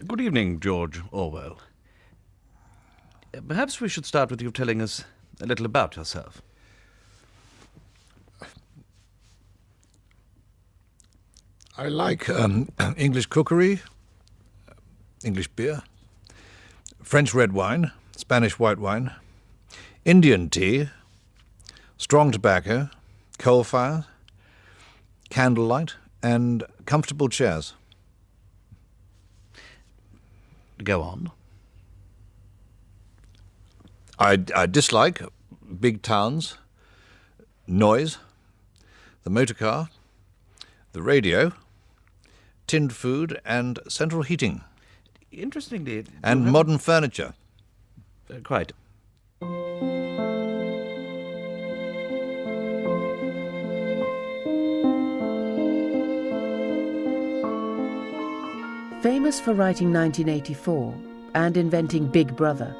Good evening, George Orwell. Perhaps we should start with you telling us a little about yourself. I like English cookery, English beer, French red wine, Spanish white wine, Indian tea, strong tobacco, coal fire, candlelight, and comfortable chairs. Go on. I dislike big towns, noise, the motor car, the radio, tinned food, and central heating. Interestingly... And modern furniture. Quite. Famous for writing 1984 and inventing Big Brother,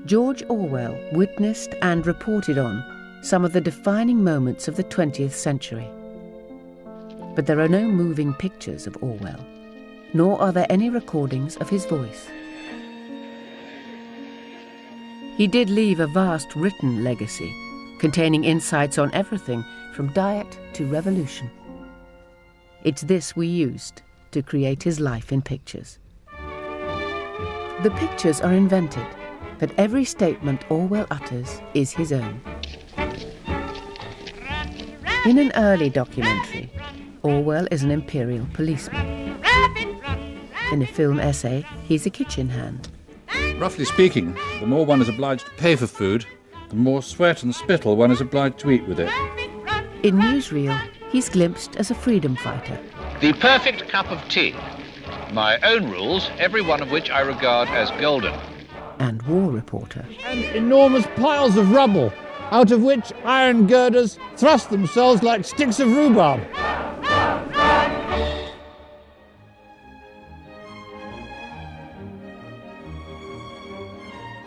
George Orwell witnessed and reported on some of the defining moments of the 20th century. But there are no moving pictures of Orwell, nor are there any recordings of his voice. He did leave a vast written legacy, containing insights on everything from diet to revolution. It's this we used to create his life in pictures. The pictures are invented, but every statement Orwell utters is his own. In an early documentary, Orwell is an imperial policeman. In a film essay, he's a kitchen hand. Roughly speaking, the more one is obliged to pay for food, the more sweat and spittle one is obliged to eat with it. In newsreel, he's glimpsed as a freedom fighter. The perfect cup of tea. My own rules, every one of which I regard as golden. And war reporter. And enormous piles of rubble, out of which iron girders thrust themselves like sticks of rhubarb.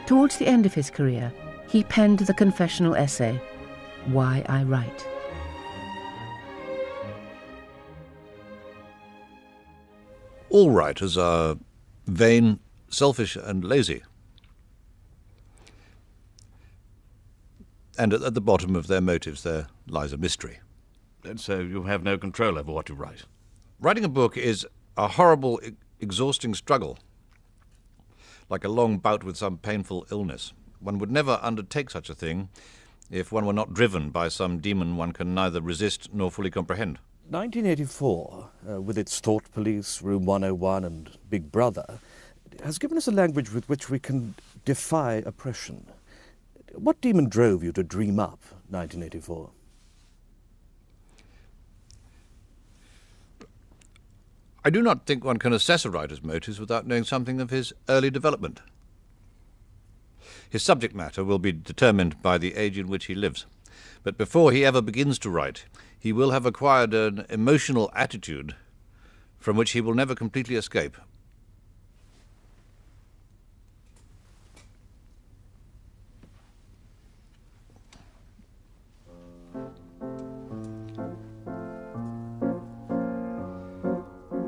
Towards the end of his career, he penned the confessional essay, Why I Write. All writers are vain, selfish, and lazy. And at the bottom of their motives there lies a mystery. And so you have no control over what you write. Writing a book is a horrible, exhausting struggle, like a long bout with some painful illness. One would never undertake such a thing if one were not driven by some demon one can neither resist nor fully comprehend. 1984, with its thought police, Room 101 and Big Brother, has given us a language with which we can defy oppression. What demon drove you to dream up 1984? I do not think one can assess a writer's motives without knowing something of his early development. His subject matter will be determined by the age in which he lives. But before he ever begins to write, he will have acquired an emotional attitude from which he will never completely escape.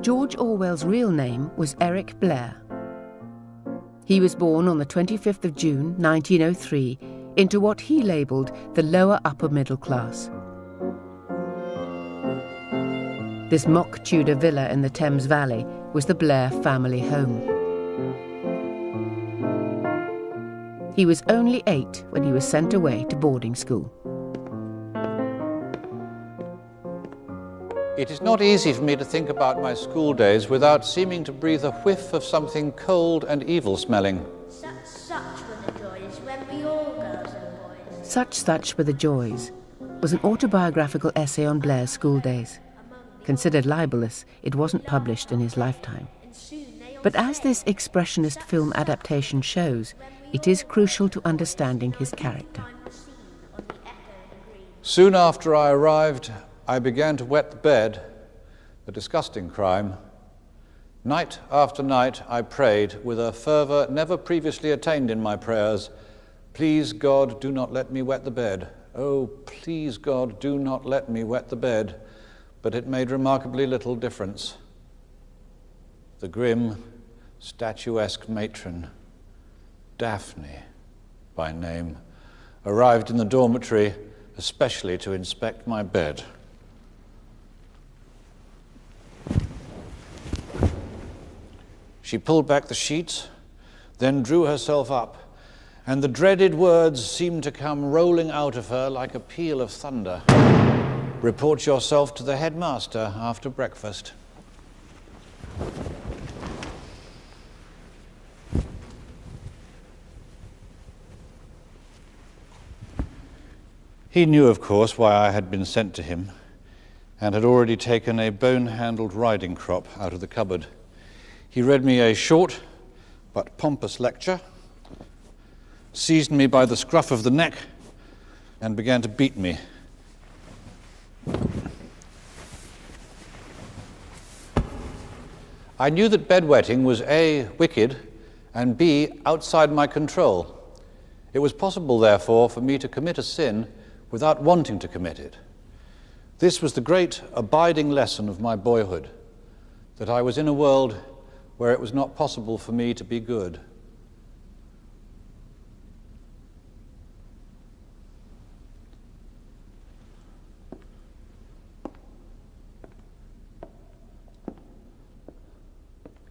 George Orwell's real name was Eric Blair. He was born on the 25th of June, 1903, into what he labelled the lower upper middle class. This mock Tudor villa in the Thames Valley was the Blair family home. He was only 8 when he was sent away to boarding school. It is not easy for me to think about my school days without seeming to breathe a whiff of something cold and evil-smelling. Such were the joys when we all girls and boys. Such Were the Joys was an autobiographical essay on Blair's school days. Considered libelous, it wasn't published in his lifetime. But as this expressionist film adaptation shows, it is crucial to understanding his character. Soon after I arrived, I began to wet the bed, a disgusting crime. Night after night I prayed with a fervour never previously attained in my prayers, "Please God, do not let me wet the bed. Oh, please God, do not let me wet the bed." But it made remarkably little difference. The grim, statuesque matron, Daphne by name, arrived in the dormitory especially to inspect my bed. She pulled back the sheets, then drew herself up, and the dreaded words seemed to come rolling out of her like a peal of thunder. Report yourself to the headmaster after breakfast. He knew, of course, why I had been sent to him, and had already taken a bone-handled riding crop out of the cupboard. He read me a short but pompous lecture, seized me by the scruff of the neck, and began to beat me. I knew that bedwetting was A, wicked, and B, outside my control. It was possible, therefore, for me to commit a sin without wanting to commit it. This was the great abiding lesson of my boyhood, that I was in a world where it was not possible for me to be good.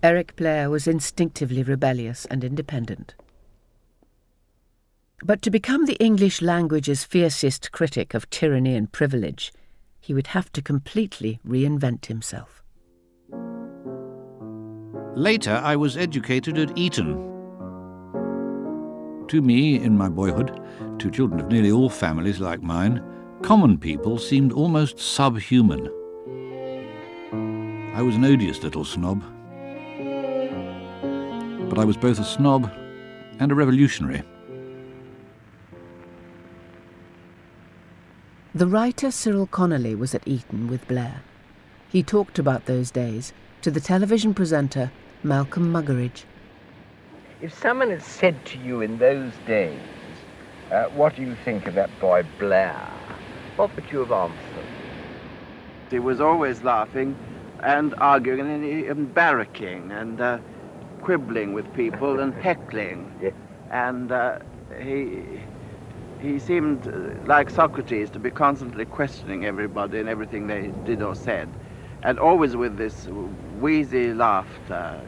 Eric Blair was instinctively rebellious and independent. But to become the English language's fiercest critic of tyranny and privilege, he would have to completely reinvent himself. Later, I was educated at Eton. To me, in my boyhood, to children of nearly all families like mine, common people seemed almost subhuman. I was an odious little snob. But I was both a snob and a revolutionary. The writer Cyril Connolly was at Eton with Blair. He talked about those days to the television presenter Malcolm Muggeridge. If someone had said to you in those days, what do you think of that boy Blair, what would you have answered? He was always laughing and arguing and barracking and quibbling with people and heckling. Yes. And he seemed, like Socrates, to be constantly questioning everybody and everything they did or said, and always with this wheezy laughter.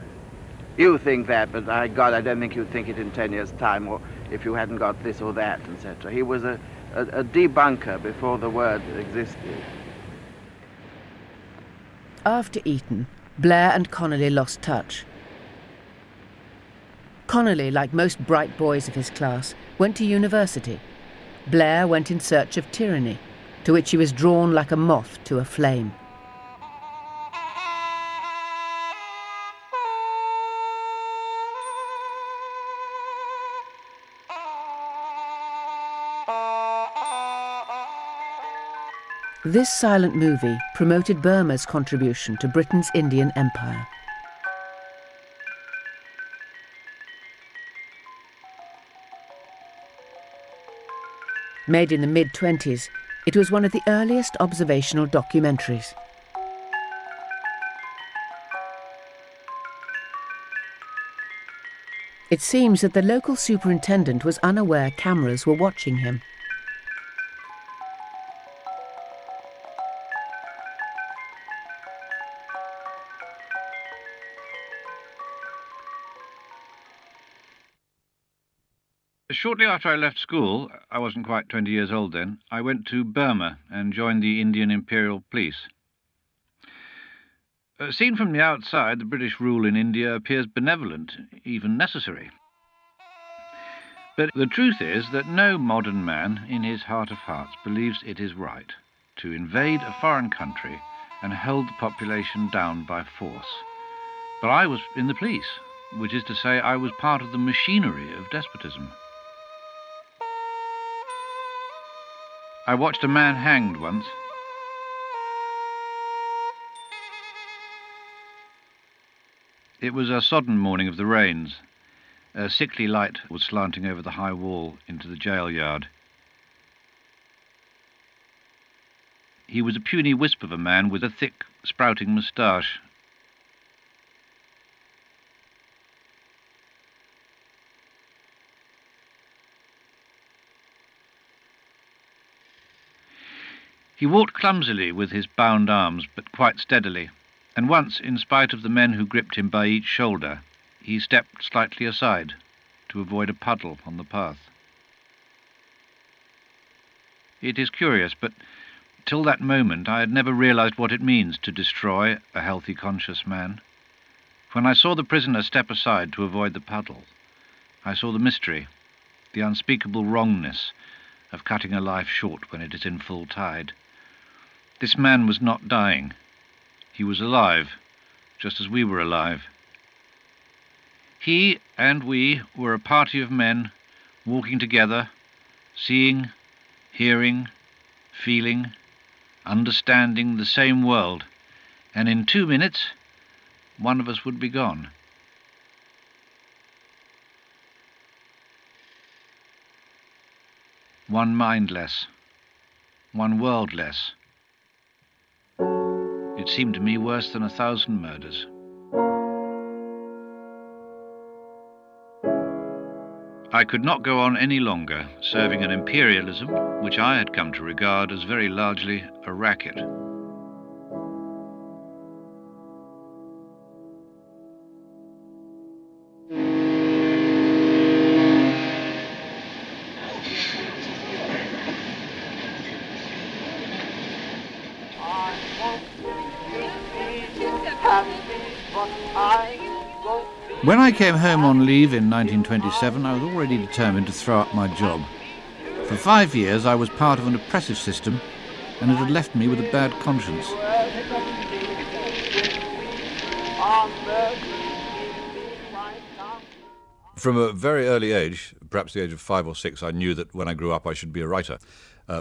You think that, but God, I don't think you'd think it in 10 years' time, or if you hadn't got this or that, etc. He was a debunker before the word existed. After Eton, Blair and Connolly lost touch. Connolly, like most bright boys of his class, went to university. Blair went in search of tyranny, to which he was drawn like a moth to a flame. This silent movie promoted Burma's contribution to Britain's Indian Empire. Made in the mid-20s, it was one of the earliest observational documentaries. It seems that the local superintendent was unaware cameras were watching him. Shortly after I left school, I wasn't quite 20 years old then, I went to Burma and joined the Indian Imperial Police. Seen from the outside, the British rule in India appears benevolent, even necessary. But the truth is that no modern man, in his heart of hearts, believes it is right to invade a foreign country and hold the population down by force. But I was in the police, which is to say I was part of the machinery of despotism. I watched a man hanged once. It was a sodden morning of the rains. A sickly light was slanting over the high wall into the jail yard. He was a puny wisp of a man with a thick, sprouting moustache. He walked clumsily with his bound arms, but quite steadily, and once, in spite of the men who gripped him by each shoulder, he stepped slightly aside to avoid a puddle on the path. It is curious, but till that moment I had never realized what it means to destroy a healthy, conscious man. When I saw the prisoner step aside to avoid the puddle, I saw the mystery, the unspeakable wrongness of cutting a life short when it is in full tide. This man was not dying. He was alive, just as we were alive. He and we were a party of men walking together, seeing, hearing, feeling, understanding the same world, and in 2 minutes, one of us would be gone. One mind less, one world less. It seemed to me worse than 1,000 murders. I could not go on any longer serving an imperialism which I had come to regard as very largely a racket. When I came home on leave in 1927, I was already determined to throw up my job. For 5 years I was part of an oppressive system, and it had left me with a bad conscience. From a very early age, perhaps the age of 5 or 6, I knew that when I grew up I should be a writer.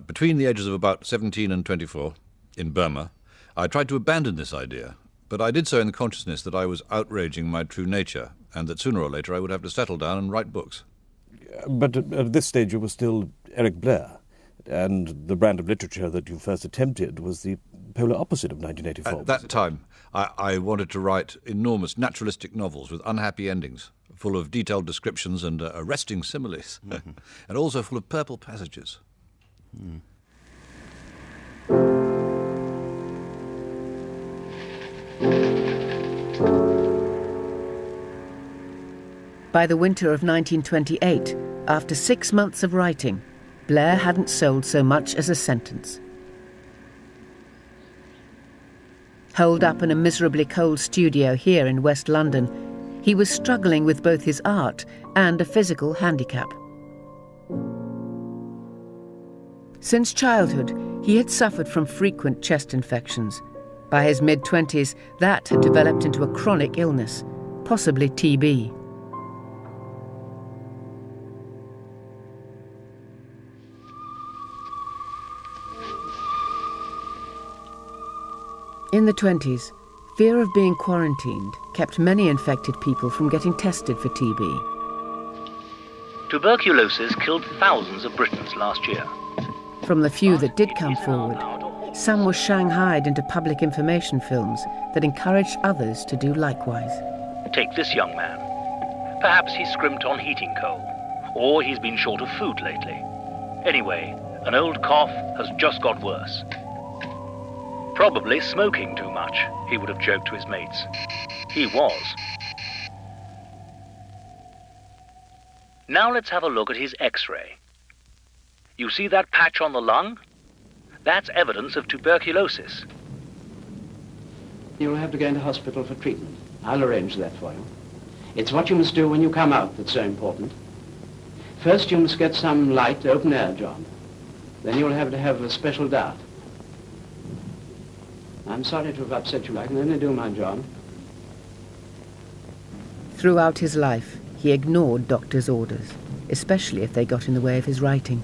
Between the ages of about 17 and 24, in Burma, I tried to abandon this idea. But I did so in the consciousness that I was outraging my true nature, and that sooner or later I would have to settle down and write books. But at this stage you were still Eric Blair, and the brand of literature that you first attempted was the polar opposite of 1984. At that time, I wanted to write enormous naturalistic novels with unhappy endings, full of detailed descriptions and arresting similes, and also full of purple passages. By the winter of 1928, after 6 months of writing, Blair hadn't sold so much as a sentence. Holed up in a miserably cold studio here in West London, he was struggling with both his art and a physical handicap. Since childhood, he had suffered from frequent chest infections. By his mid-20s, that had developed into a chronic illness, possibly TB. In the 20s, fear of being quarantined kept many infected people from getting tested for TB. Tuberculosis killed thousands of Britons last year. From the few that did come forward, some were shanghaied into public information films that encouraged others to do likewise. Take this young man. Perhaps he's scrimped on heating coal, or he's been short of food lately. Anyway, an old cough has just got worse. Probably smoking too much, he would have joked to his mates. He was. Now let's have a look at his X-ray. You see that patch on the lung? That's evidence of tuberculosis. You'll have to go into hospital for treatment. I'll arrange that for you. It's what you must do when you come out that's so important. First you must get some light open-air job. Then you'll have to have a special diet. I'm sorry to have upset you. I can only do my job. Throughout his life, he ignored doctors' orders, especially if they got in the way of his writing.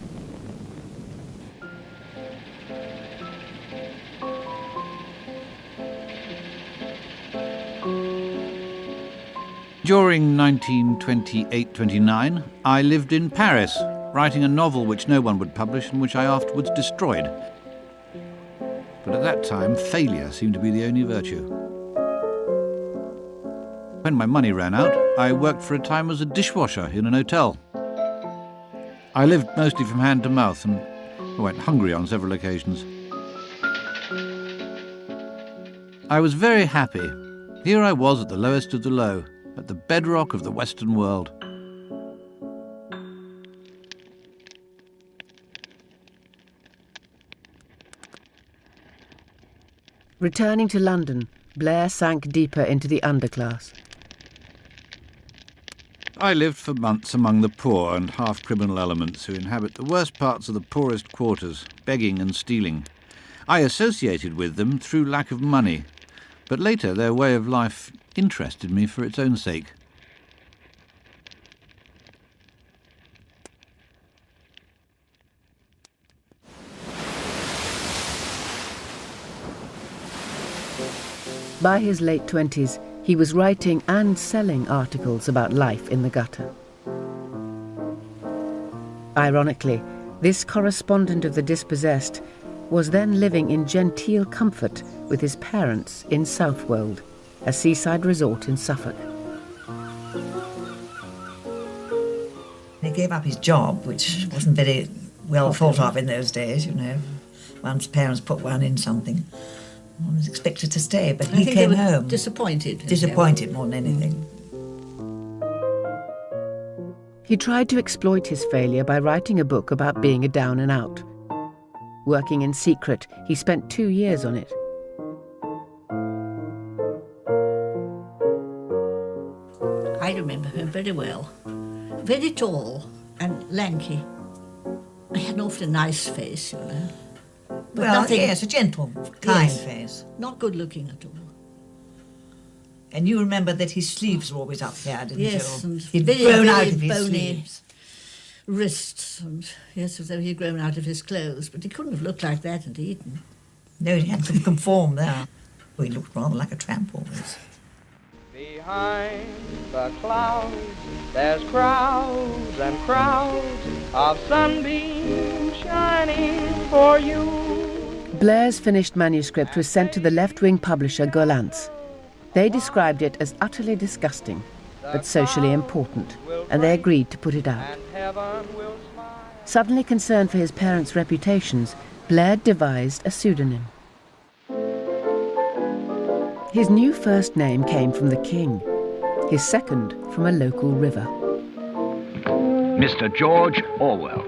During 1928-29, I lived in Paris, writing a novel which no one would publish and which I afterwards destroyed. But at that time, failure seemed to be the only virtue. When my money ran out, I worked for a time as a dishwasher in an hotel. I lived mostly from hand to mouth and went hungry on several occasions. I was very happy. Here I was at the lowest of the low, at the bedrock of the Western world. Returning to London, Blair sank deeper into the underclass. I lived for months among the poor and half-criminal elements who inhabit the worst parts of the poorest quarters, begging and stealing. I associated with them through lack of money, but later their way of life interested me for its own sake. By his late 20s, he was writing and selling articles about life in the gutter. Ironically, this correspondent of the dispossessed was then living in genteel comfort with his parents in Southwold, a seaside resort in Suffolk. He gave up his job, which wasn't very well thought of in those days, you know. Once parents put one in something, one was expected to stay, but he came home. Disappointed. Disappointed more than anything. He tried to exploit his failure by writing a book about being a down and out. Working in secret, he spent 2 years on it. I remember him very well. Very tall and lanky. He had an awfully nice face, you know. But Well, nothing, yes, a gentle, kind yes, face. Not good looking at all. And you remember that his sleeves were always up here, didn't Yes, you? and He'd very, grown very out of his bony sleeves. wrists, and yes, as though he'd grown out of his clothes. But he couldn't have looked like that at Eton. No, he had to conform there. Well, he looked rather like a tramp always. Behind the clouds, there's crowds and crowds of sunbeams shining for you. Blair's finished manuscript was sent to the left-wing publisher Gollancz. They described it as utterly disgusting, but socially important, and they agreed to put it out. Suddenly concerned for his parents' reputations, Blair devised a pseudonym. His new first name came from the king, his second from a local river. Mr. George Orwell.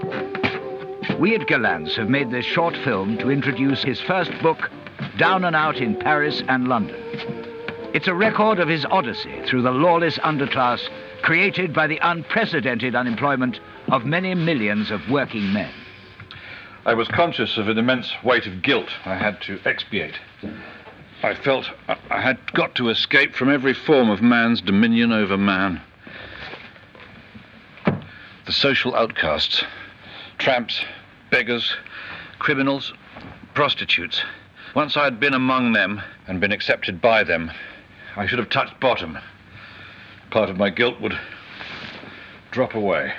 We at Gollancz have made this short film to introduce his first book, Down and Out in Paris and London. It's a record of his odyssey through the lawless underclass created by the unprecedented unemployment of many millions of working men. I was conscious of an immense weight of guilt I had to expiate. I felt I had got to escape from every form of man's dominion over man. The social outcasts, tramps, beggars, criminals, prostitutes. Once I had been among them and been accepted by them, I should have touched bottom. Part of my guilt would drop away.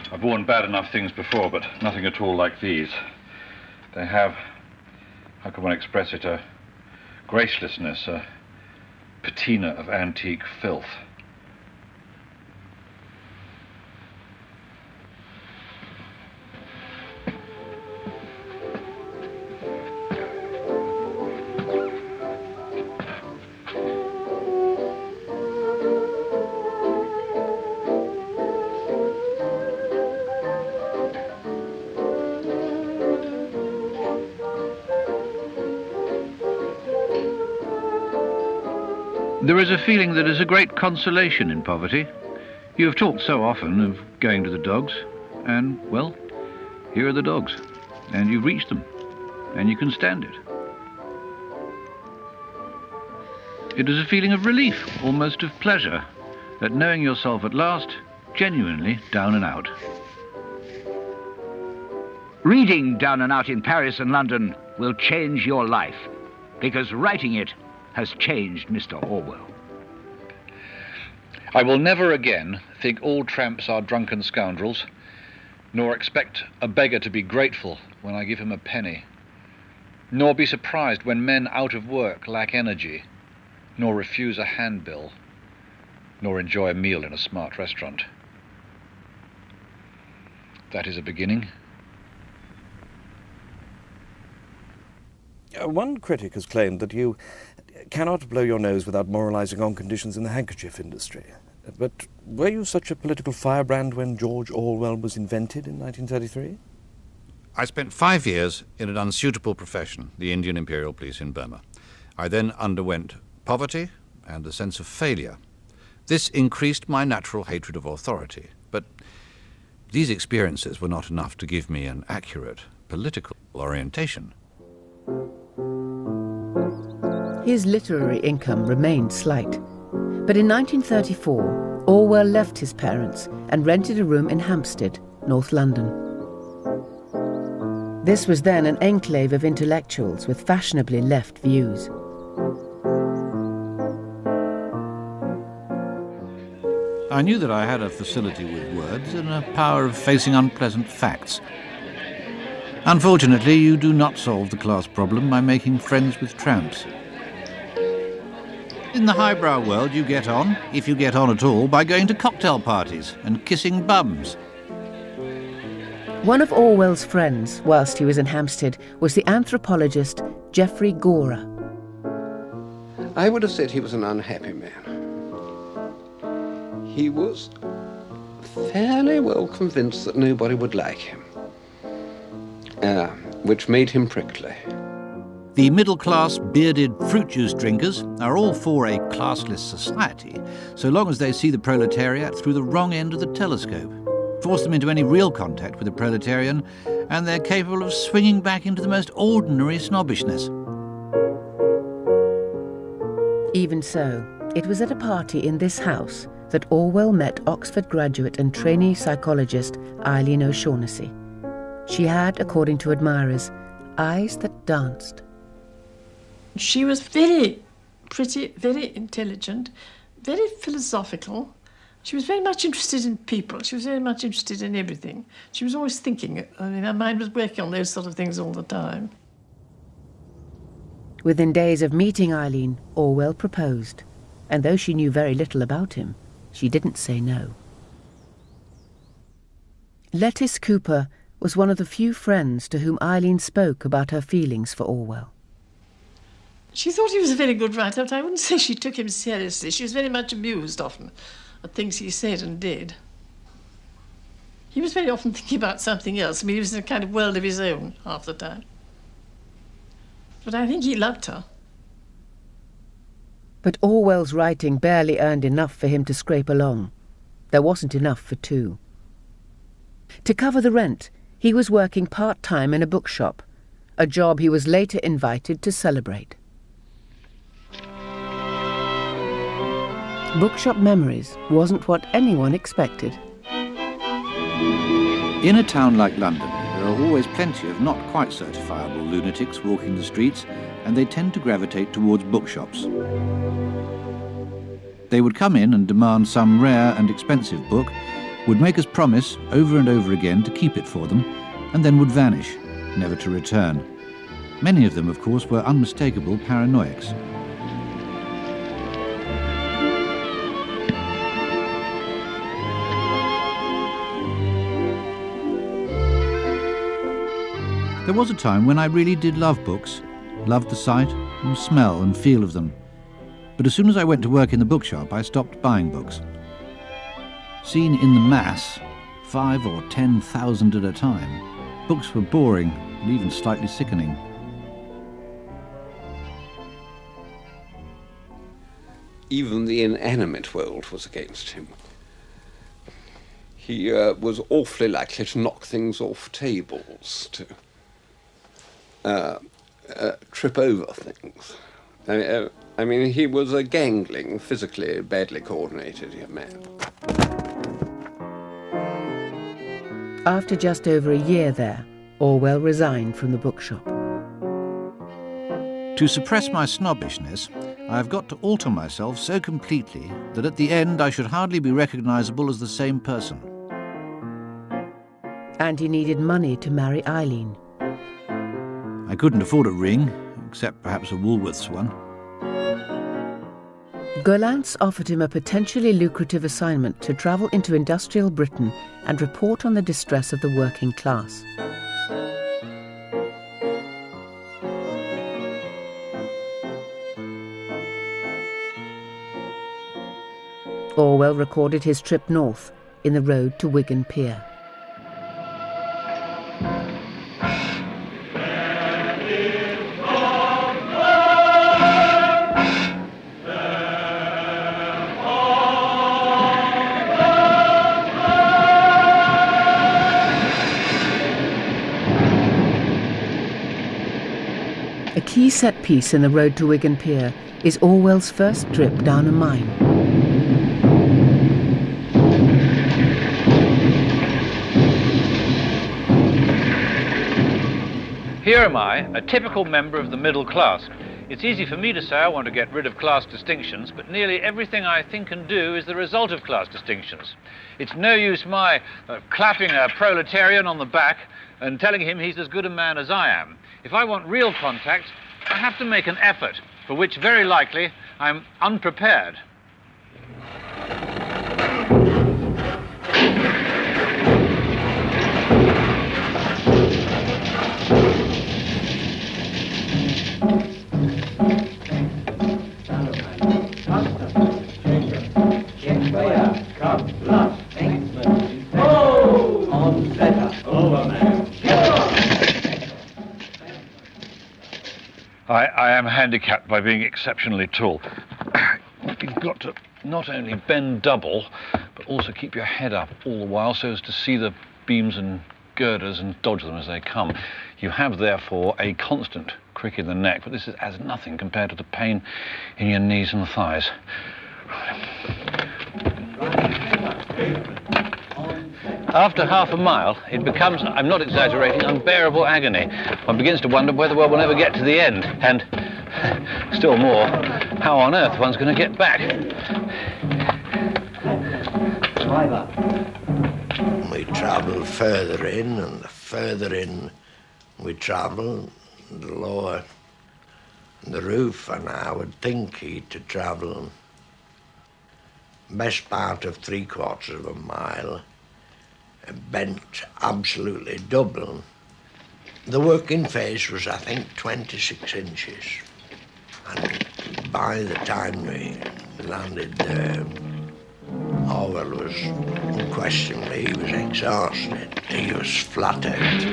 I've worn bad enough things before, but nothing at all like these. They have, how can one express it, a gracelessness, a patina of antique filth. There is a feeling that is a great consolation in poverty. You have talked so often of going to the dogs, and, well, here are the dogs, and you've reached them, and you can stand it. It is a feeling of relief, almost of pleasure, at knowing yourself at last genuinely down and out. Reading Down and Out in Paris and London will change your life, because writing it has changed Mr. Orwell. I will never again think all tramps are drunken scoundrels, nor expect a beggar to be grateful when I give him a penny, nor be surprised when men out of work lack energy, nor refuse a handbill, nor enjoy a meal in a smart restaurant. That is a beginning, One critic has claimed that you cannot blow your nose without moralising on conditions in the handkerchief industry. But were you such a political firebrand when George Orwell was invented in 1933? I spent 5 years in an unsuitable profession, the Indian Imperial Police in Burma. I then underwent poverty and a sense of failure. This increased my natural hatred of authority, but these experiences were not enough to give me an accurate political orientation. His literary income remained slight, but in 1934, Orwell left his parents and rented a room in Hampstead, North London. This was then an enclave of intellectuals with fashionably left views. I knew that I had a facility with words and a power of facing unpleasant facts. Unfortunately, you do not solve the class problem by making friends with tramps. In the highbrow world, you get on, if you get on at all, by going to cocktail parties and kissing bums. One of Orwell's friends, whilst he was in Hampstead, was the anthropologist Geoffrey Gora. I would have said he was an unhappy man. He was fairly well convinced that nobody would like him, which made him prickly. The middle-class, bearded fruit juice drinkers are all for a classless society, so long as they see the proletariat through the wrong end of the telescope. Force them into any real contact with a proletarian, and they're capable of swinging back into the most ordinary snobbishness. Even so, it was at a party in this house that Orwell met Oxford graduate and trainee psychologist Eileen O'Shaughnessy. She had, according to admirers, eyes that danced. She was very pretty, very intelligent, very philosophical. She was very much interested in people. She was very much interested in everything. She was always thinking. I mean, her mind was working on those sort of things all the time. Within days of meeting Eileen, Orwell proposed, and though she knew very little about him, she didn't say no. Lettice Cooper was one of the few friends to whom Eileen spoke about her feelings for Orwell. She thought he was a very good writer, but I wouldn't say she took him seriously. She was very much amused often at things he said and did. He was very often thinking about something else. I mean, he was in a kind of world of his own half the time. But I think he loved her. But Orwell's writing barely earned enough for him to scrape along. There wasn't enough for two. To cover the rent, he was working part-time in a bookshop, a job he was later invited to celebrate. Bookshop Memories wasn't what anyone expected. In a town like London, there are always plenty of not quite certifiable lunatics walking the streets, and they tend to gravitate towards bookshops. They would come in and demand some rare and expensive book, would make us promise over and over again to keep it for them, and then would vanish, never to return. Many of them, of course, were unmistakable paranoics. There was a time when I really did love books, loved the sight and smell and feel of them. But as soon as I went to work in the bookshop, I stopped buying books. Seen in the mass, 5,000 or 10,000 at a time, books were boring and even slightly sickening. Even the inanimate world was against him. He was awfully likely to knock things off tables, to trip over things. I mean, he was a gangling, physically badly coordinated young man. After just over a year there, Orwell resigned from the bookshop. To suppress my snobbishness, I have got to alter myself so completely that at the end I should hardly be recognisable as the same person. And he needed money to marry Eileen. I couldn't afford a ring, except perhaps a Woolworths one. Gollancz offered him a potentially lucrative assignment to travel into industrial Britain and report on the distress of the working class. Orwell recorded his trip north in the road to Wigan Pier. A key set piece in the road to Wigan Pier is Orwell's first trip down a mine. Here am I, a typical member of the middle class. It's easy for me to say I want to get rid of class distinctions, but nearly everything I think and do is the result of class distinctions. It's no use my clapping a proletarian on the back and telling him he's as good a man as I am. If I want real contact, I have to make an effort, for which very likely I'm unprepared. I am handicapped by being exceptionally tall. You've got to not only bend double, but also keep your head up all the while so as to see the beams and girders and dodge them as they come. You have, therefore, a constant crick in the neck, but this is as nothing compared to the pain in your knees and thighs. After half a mile, it becomes, I'm not exaggerating, unbearable agony. One begins to wonder whether one will ever get to the end, and still more, how on earth one's going to get back. We travel further in, and the further in we travel, the lower the roof, and I would think he'd to travel best part of 3/4 of a mile, bent absolutely double. The working face was, I think, 26 inches. And by the time we landed there, Orwell was, unquestionably, he was exhausted. He was flat out.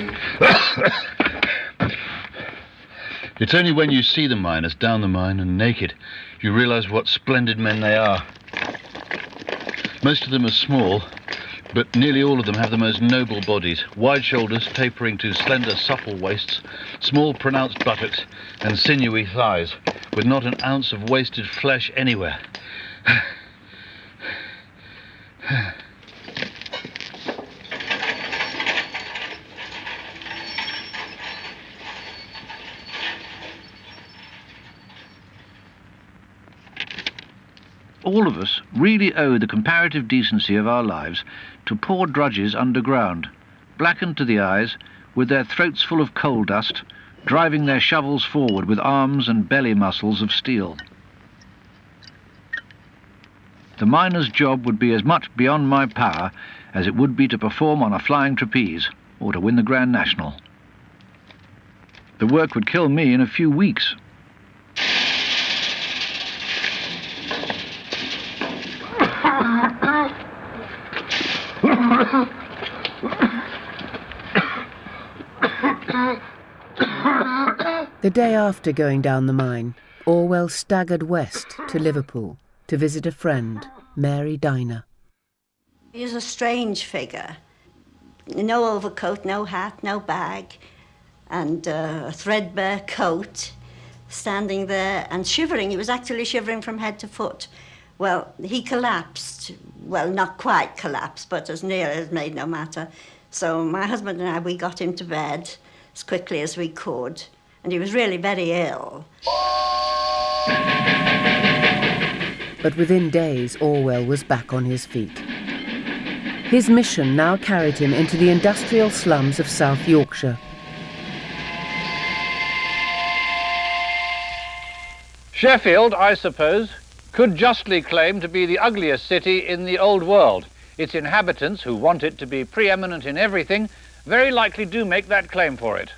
It's only when you see the miners down the mine and naked, you realise what splendid men they are. Most of them are small, but nearly all of them have the most noble bodies, wide shoulders tapering to slender, supple waists, small, pronounced buttocks, and sinewy thighs, with not an ounce of wasted flesh anywhere. All of us really owe the comparative decency of our lives to poor drudges underground, blackened to the eyes, with their throats full of coal dust, driving their shovels forward with arms and belly muscles of steel. The miner's job would be as much beyond my power as it would be to perform on a flying trapeze or to win the Grand National. The work would kill me in a few weeks. The day after going down the mine, Orwell staggered west to Liverpool to visit a friend, Mary Diner. He was a strange figure. No overcoat, no hat, no bag, and a threadbare coat, standing there and shivering. He was actually shivering from head to foot. Well, he collapsed. Well, not quite collapsed, but as near as made no matter. So my husband and I, we got him to bed as quickly as we could, and he was really very ill. But within days, Orwell was back on his feet. His mission now carried him into the industrial slums of South Yorkshire. Sheffield, I suppose, could justly claim to be the ugliest city in the old world. Its inhabitants, who want it to be preeminent in everything, very likely do make that claim for it.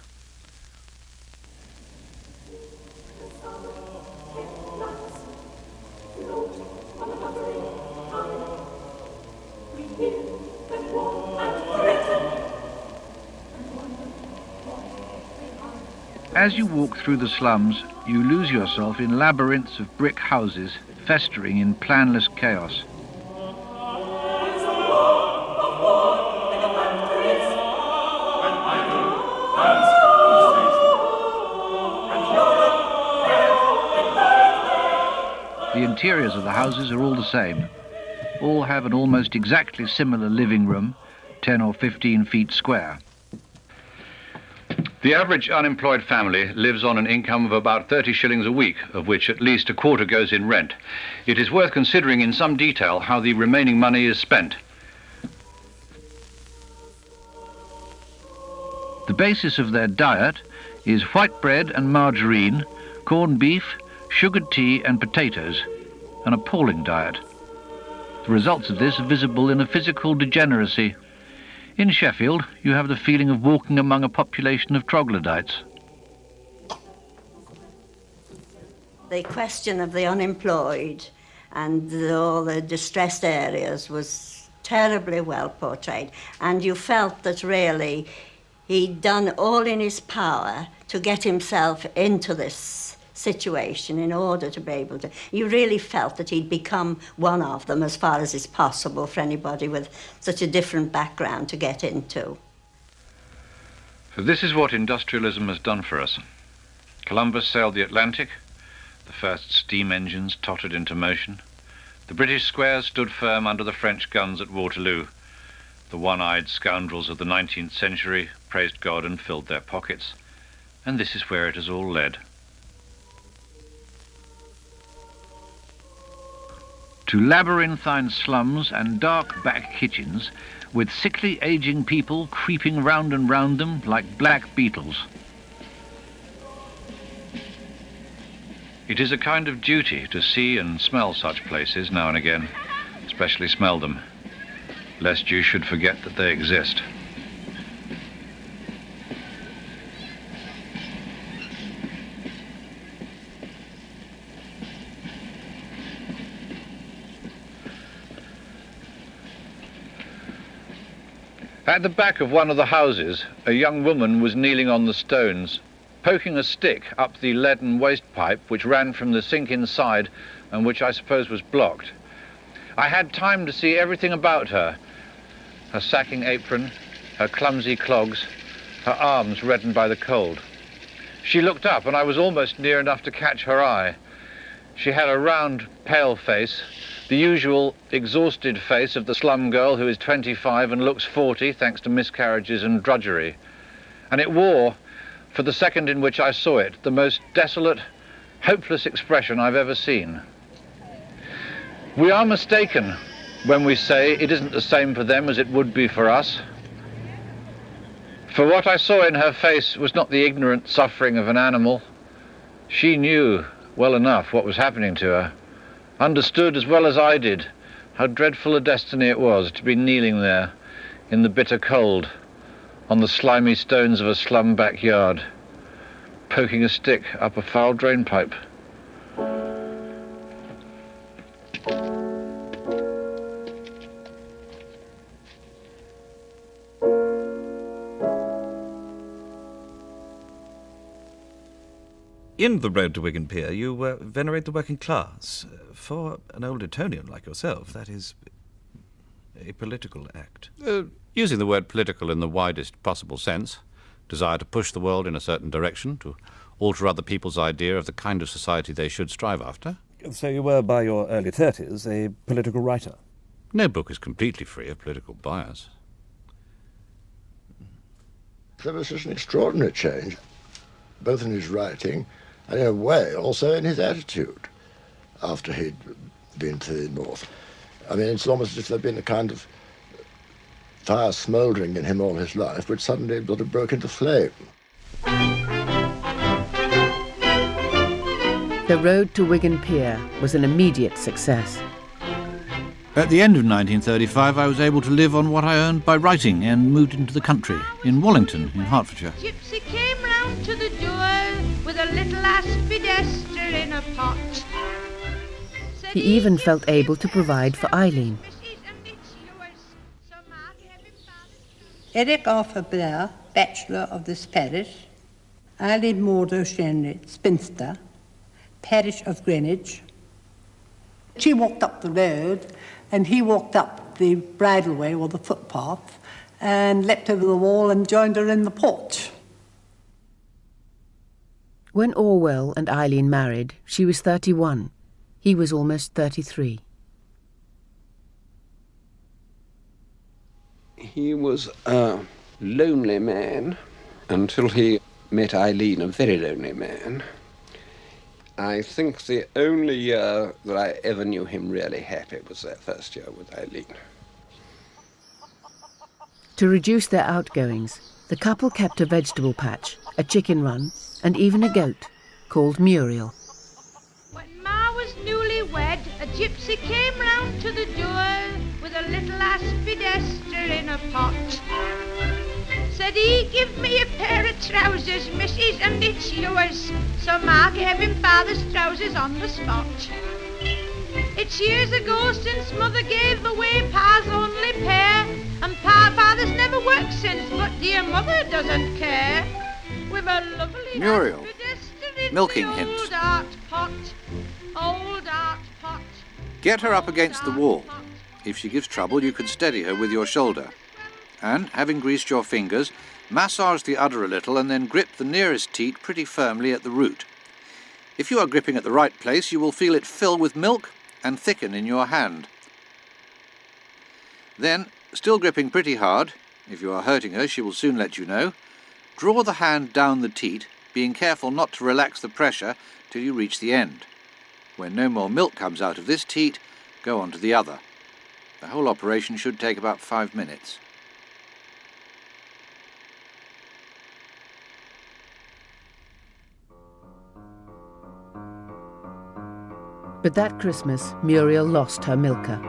As you walk through the slums, you lose yourself in labyrinths of brick houses festering in planless chaos. The interiors of the houses are all the same. All have an almost exactly similar living room, 10 or 15 feet square. The average unemployed family lives on an income of about 30 shillings a week, of which at least a quarter goes in rent. It is worth considering in some detail how the remaining money is spent. The basis of their diet is white bread and margarine, corned beef, sugared tea and potatoes, an appalling diet. The results of this are visible in a physical degeneracy. In Sheffield, you have the feeling of walking among a population of troglodytes. The question of the unemployed and all the distressed areas was terribly well portrayed, and you felt that really he'd done all in his power to get himself into this situation in order to be able to... You really felt that he'd become one of them as far as is possible for anybody with such a different background to get into. So this is what industrialism has done for us. Columbus sailed the Atlantic. The first steam engines tottered into motion. The British squares stood firm under the French guns at Waterloo. The one-eyed scoundrels of the 19th century praised God and filled their pockets. And this is where it has all led. To labyrinthine slums and dark back kitchens with sickly aging people creeping round and round them like black beetles. It is a kind of duty to see and smell such places now and again, especially smell them, lest you should forget that they exist. At the back of one of the houses, a young woman was kneeling on the stones, poking a stick up the leaden waste pipe which ran from the sink inside and which I suppose was blocked. I had time to see everything about her. Her sacking apron, her clumsy clogs, her arms reddened by the cold. She looked up and I was almost near enough to catch her eye. She had a round, pale face, the usual exhausted face of the slum girl who is 25 and looks 40 thanks to miscarriages and drudgery. And it wore, for the second in which I saw it, the most desolate, hopeless expression I've ever seen. We are mistaken when we say it isn't the same for them as it would be for us. For what I saw in her face was not the ignorant suffering of an animal. She knew well enough what was happening to her. Understood as well as I did how dreadful a destiny it was to be kneeling there in the bitter cold on the slimy stones of a slum backyard, poking a stick up a foul drain pipe. In The Road to Wigan Pier, you venerate the working class. For an old Etonian like yourself, that is a political act. Using the word political in the widest possible sense, desire to push the world in a certain direction, to alter other people's idea of the kind of society they should strive after. So you were, by your early 30s, a political writer? No book is completely free of political bias. There was such an extraordinary change, both in his writing and in a way also in his attitude after he'd been to the north. I mean, it's almost as if there'd been a kind of fire smouldering in him all his life, which suddenly sort of broke into flame. The Road to Wigan Pier was an immediate success. At the end of 1935, I was able to live on what I earned by writing and moved into the country, in Wallington, in Hertfordshire. Gypsy came round to the door with a little aspidester in a pot. He even felt able to provide for Eileen. Eric Arthur Blair, Bachelor of this parish, Eileen Maud O'Shenry, spinster, parish of Greenwich. She walked up the road and he walked up the bridleway or the footpath and leapt over the wall and joined her in the porch. When Orwell and Eileen married, she was 31. He was almost 33. He was a lonely man until he met Eileen, a very lonely man. I think the only year that I ever knew him really happy was that first year with Eileen. To reduce their outgoings, the couple kept a vegetable patch, a chicken run, and even a goat called Muriel. When Ma was newlywed, a gypsy came round to the door with a little aspidester in a pot. Said he, give me a pair of trousers, missus, and it's yours. So Ma gave him father's trousers on the spot. It's years ago since mother gave away pa's only pair, and father's never worked since, but dear mother doesn't care. With a lovely Muriel, aspidester in milking the hints. old art pot, old art pot. Get her up against the wall. If she gives trouble, you can steady her with your shoulder. And, having greased your fingers, massage the udder a little and then grip the nearest teat pretty firmly at the root. If you are gripping at the right place, you will feel it fill with milk and thicken in your hand. Then, still gripping pretty hard, if you are hurting her, she will soon let you know, draw the hand down the teat, being careful not to relax the pressure till you reach the end. When no more milk comes out of this teat, go on to the other. The whole operation should take about 5 minutes. But that Christmas, Muriel lost her milker.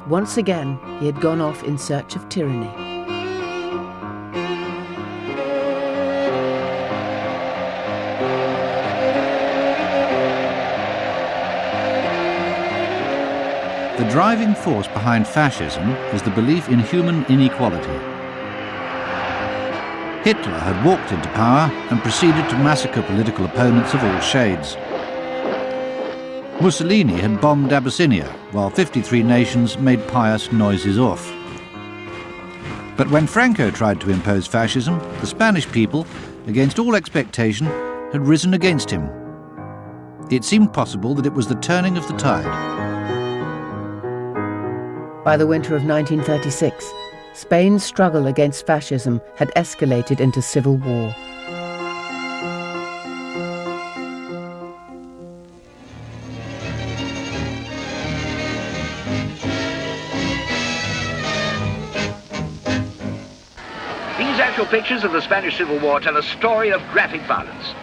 Once again, he had gone off in search of tyranny. The driving force behind fascism is the belief in human inequality. Hitler had walked into power and proceeded to massacre political opponents of all shades. Mussolini had bombed Abyssinia, while 53 nations made pious noises off. But when Franco tried to impose fascism, the Spanish people, against all expectation, had risen against him. It seemed possible that it was the turning of the tide. By the winter of 1936, Spain's struggle against fascism had escalated into civil war. These actual pictures of the Spanish Civil War tell a story of graphic violence.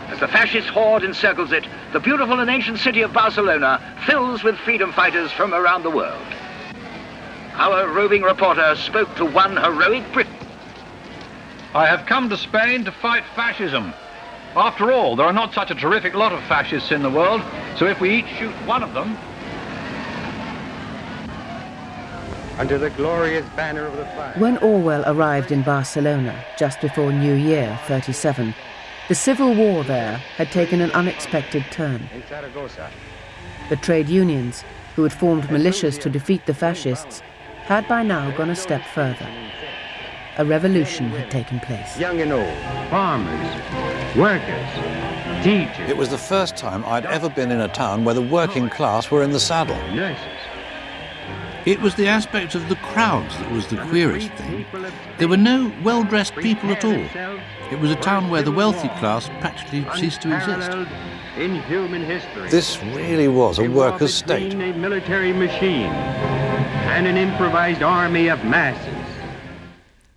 As the fascist horde encircles it, the beautiful and ancient city of Barcelona fills with freedom fighters from around the world. Our roving reporter spoke to one heroic Briton. I have come to Spain to fight fascism. After all, there are not such a terrific lot of fascists in the world, so if we each shoot one of them... Under the glorious banner of the flag. When Orwell arrived in Barcelona just before New Year 37, the civil war there had taken an unexpected turn. In Zaragoza. The trade unions, who had formed militias to defeat the fascists, had by now gone a step further. A revolution had taken place. Young and old, farmers, workers, teachers. It was the first time I'd ever been in a town where the working class were in the saddle. Nurses. It was the aspect of the crowds that was the queerest thing. There were no well-dressed people at all. It was a town where the wealthy class practically ceased to exist. In human history. This really was a workers' state. A military machine and an improvised army of masses.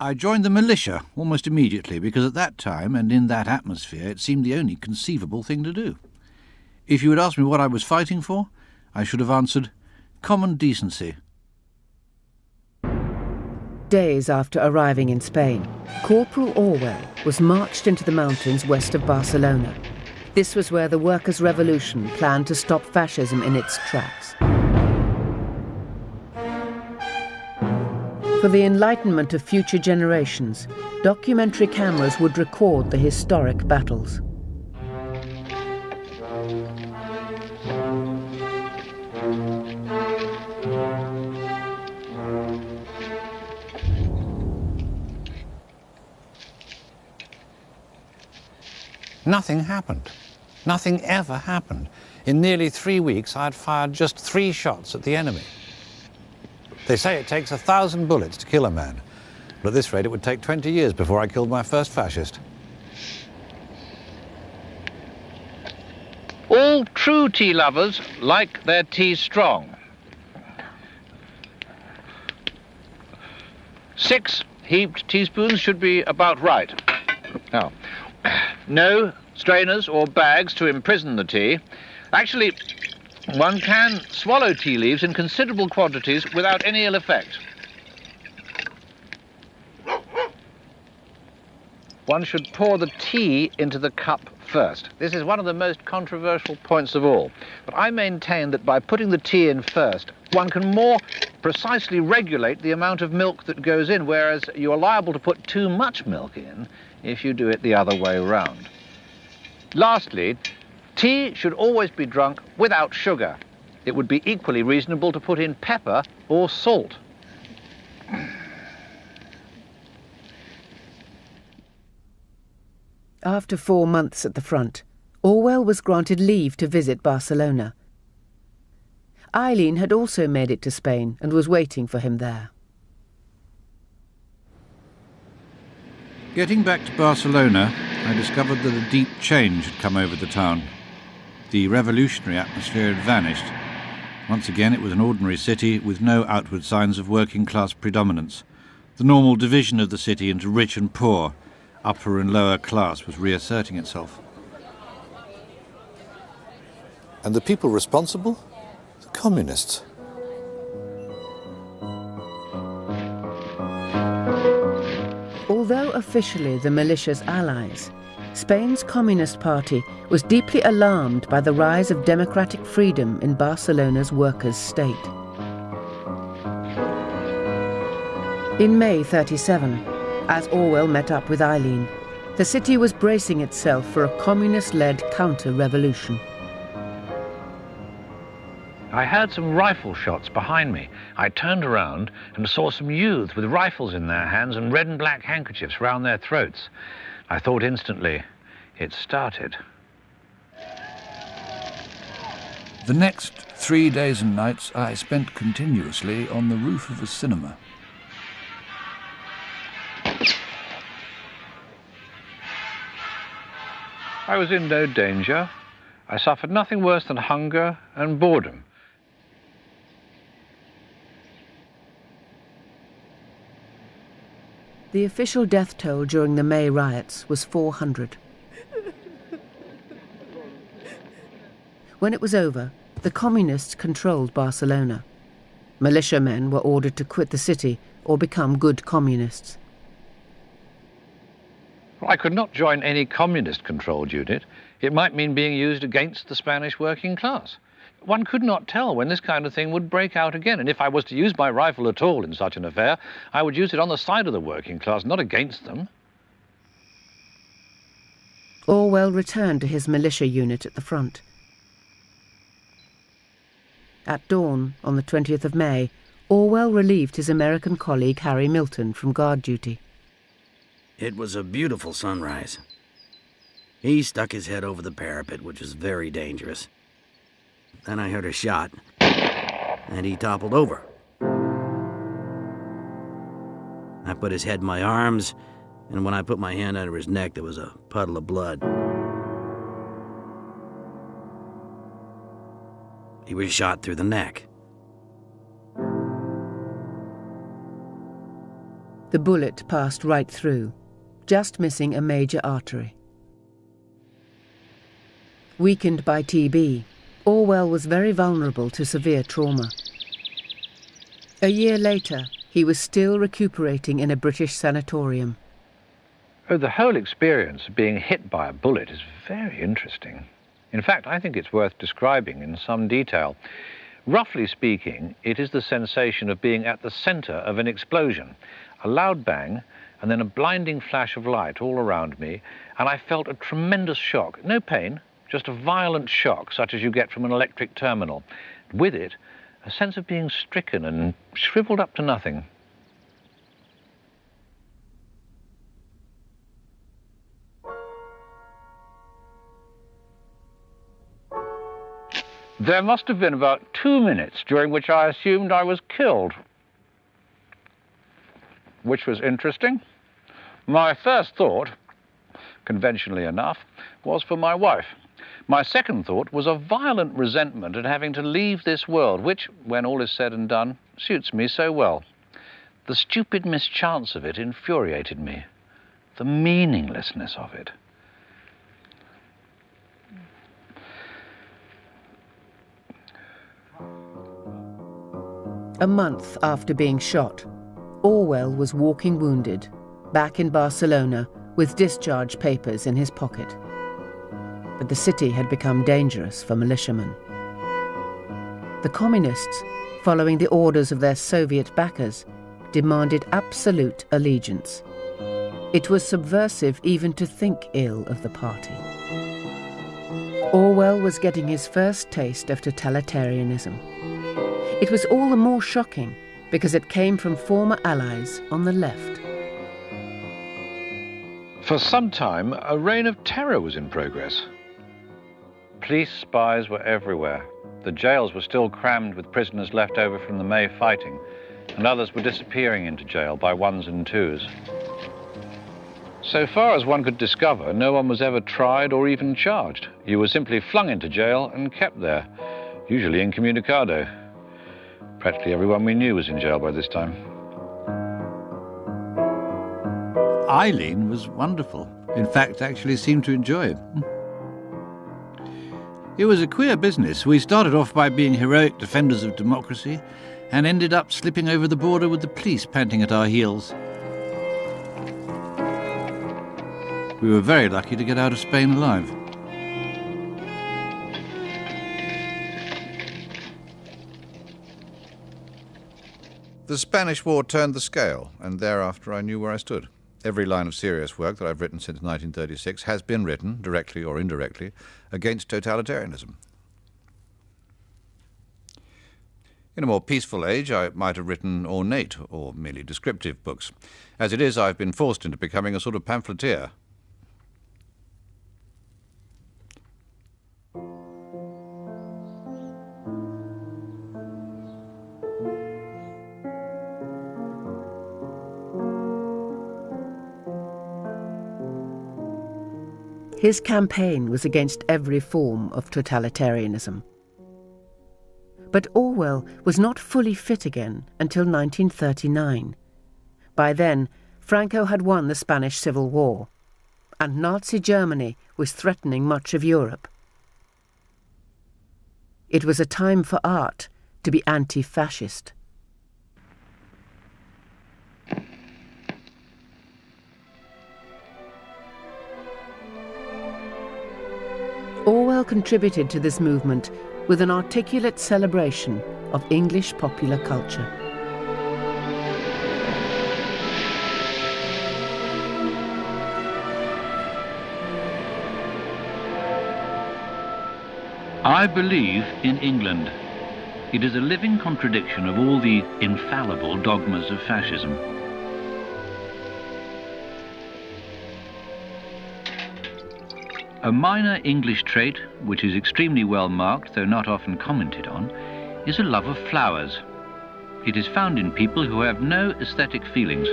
I joined the militia almost immediately because at that time and in that atmosphere it seemed the only conceivable thing to do. If you had asked me what I was fighting for, I should have answered, common decency. Days after arriving in Spain, Corporal Orwell was marched into the mountains west of Barcelona. This was where the workers' revolution planned to stop fascism in its tracks. For the enlightenment of future generations, documentary cameras would record the historic battles. Nothing happened. Nothing ever happened. In nearly 3 weeks, I'd fired just 3 shots at the enemy. They say it takes 1,000 bullets to kill a man. But at this rate, it would take 20 years before I killed my first fascist. All true tea lovers like their tea strong. 6 heaped teaspoons should be about right. Now, no strainers or bags to imprison the tea. Actually, one can swallow tea leaves in considerable quantities without any ill effect. One should pour the tea into the cup first. This is one of the most controversial points of all. But I maintain that by putting the tea in first, one can more precisely regulate the amount of milk that goes in, whereas you are liable to put too much milk in if you do it the other way round. Lastly, tea should always be drunk without sugar. It would be equally reasonable to put in pepper or salt. After 4 months at the front, Orwell was granted leave to visit Barcelona. Eileen had also made it to Spain and was waiting for him there. Getting back to Barcelona, I discovered that a deep change had come over the town. The revolutionary atmosphere had vanished. Once again, it was an ordinary city with no outward signs of working-class predominance. The normal division of the city into rich and poor, upper and lower class, was reasserting itself. And the people responsible? The communists. Although officially the militia's allies, Spain's Communist Party was deeply alarmed by the rise of democratic freedom in Barcelona's workers' state. In May 1937, as Orwell met up with Eileen, the city was bracing itself for a communist-led counter-revolution. I heard some rifle shots behind me. I turned around and saw some youths with rifles in their hands and red and black handkerchiefs round their throats. I thought instantly, it started. The next 3 days and nights I spent continuously on the roof of a cinema. I was in no danger. I suffered nothing worse than hunger and boredom. The official death toll during the May riots was 400. When it was over, the communists controlled Barcelona. Militiamen were ordered to quit the city or become good communists. Well, I could not join any communist-controlled unit. It might mean being used against the Spanish working class. One could not tell when this kind of thing would break out again, and if I was to use my rifle at all in such an affair, I would use it on the side of the working class, not against them. Orwell returned to his militia unit at the front. At dawn, on the 20th of May, Orwell relieved his American colleague Harry Milton from guard duty. It was a beautiful sunrise. He stuck his head over the parapet, which was very dangerous. Then I heard a shot, and he toppled over. I put his head in my arms, and when I put my hand under his neck, there was a puddle of blood. He was shot through the neck. The bullet passed right through, just missing a major artery. Weakened by TB, Orwell was very vulnerable to severe trauma. A year later, he was still recuperating in a British sanatorium. Oh, the whole experience of being hit by a bullet is very interesting. In fact, I think it's worth describing in some detail. Roughly speaking, it is the sensation of being at the centre of an explosion. A loud bang, and then a blinding flash of light all around me, and I felt a tremendous shock. No pain, just a violent shock, such as you get from an electric terminal. With it, a sense of being stricken and shriveled up to nothing. There must have been about 2 minutes during which I assumed I was killed, which was interesting. My first thought, conventionally enough, was for my wife. My second thought was a violent resentment at having to leave this world, which, when all is said and done, suits me so well. The stupid mischance of it infuriated me, the meaninglessness of it. A month after being shot, Orwell was walking wounded, back in Barcelona with discharge papers in his pocket. But the city had become dangerous for militiamen. The communists, following the orders of their Soviet backers, demanded absolute allegiance. It was subversive even to think ill of the party. Orwell was getting his first taste of totalitarianism. It was all the more shocking because it came from former allies on the left. For some time, a reign of terror was in progress. Police spies were everywhere. The jails were still crammed with prisoners left over from the May fighting, and others were disappearing into jail by ones and twos. So far as one could discover, no one was ever tried or even charged. You were simply flung into jail and kept there, usually incommunicado. Practically everyone we knew was in jail by this time. Eileen was wonderful. In fact, actually seemed to enjoy it. It was a queer business. We started off by being heroic defenders of democracy and ended up slipping over the border with the police panting at our heels. We were very lucky to get out of Spain alive. The Spanish War turned the scale, and thereafter I knew where I stood. Every line of serious work that I've written since 1936 has been written, directly or indirectly, against totalitarianism. In a more peaceful age, I might have written ornate or merely descriptive books. As it is, I've been forced into becoming a sort of pamphleteer. His campaign was against every form of totalitarianism. But Orwell was not fully fit again until 1939. By then, Franco had won the Spanish Civil War, and Nazi Germany was threatening much of Europe. It was a time for art to be anti-fascist. Orwell contributed to this movement with an articulate celebration of English popular culture. I believe in England. It is a living contradiction of all the infallible dogmas of fascism. A minor English trait, which is extremely well marked, though not often commented on, is a love of flowers. It is found in people who have no aesthetic feelings.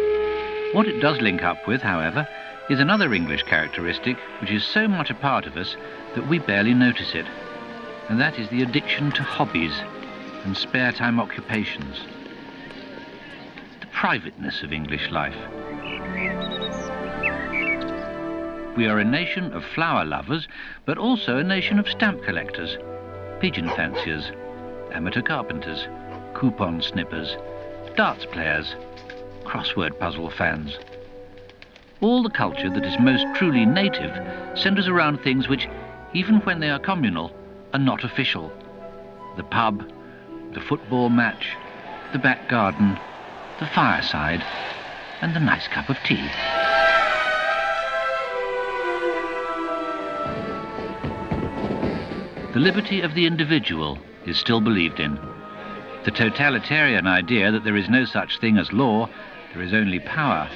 What it does link up with, however, is another English characteristic which is so much a part of us that we barely notice it, and that is the addiction to hobbies and spare time occupations. The privateness of English life. We are a nation of flower lovers, but also a nation of stamp collectors, pigeon fanciers, amateur carpenters, coupon snippers, darts players, crossword puzzle fans. All the culture that is most truly native centres around things which, even when they are communal, are not official. The pub, the football match, the back garden, the fireside, and the nice cup of tea. The liberty of the individual is still believed in. The totalitarian idea that there is no such thing as law, there is only power,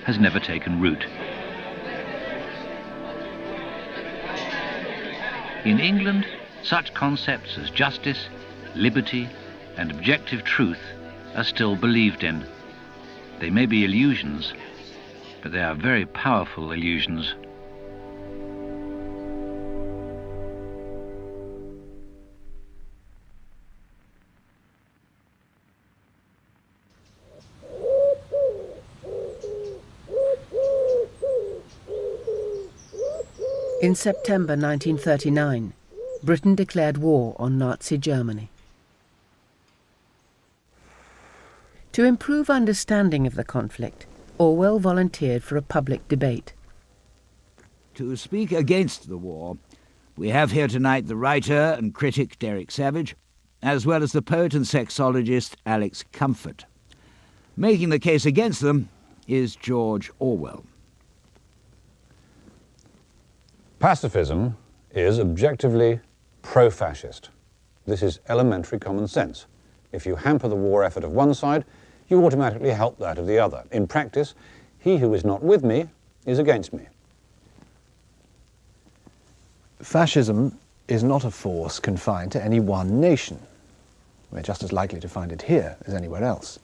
has never taken root. In England, such concepts as justice, liberty, and objective truth are still believed in. They may be illusions, but they are very powerful illusions. In September 1939, Britain declared war on Nazi Germany. To improve understanding of the conflict, Orwell volunteered for a public debate. To speak against the war, we have here tonight the writer and critic Derek Savage, as well as the poet and sexologist Alex Comfort. Making the case against them is George Orwell. Pacifism is objectively pro-fascist. This is elementary common sense. If you hamper the war effort of one side, you automatically help that of the other. In practice, he who is not with me is against me. Fascism is not a force confined to any one nation. We're just as likely to find it here as anywhere else.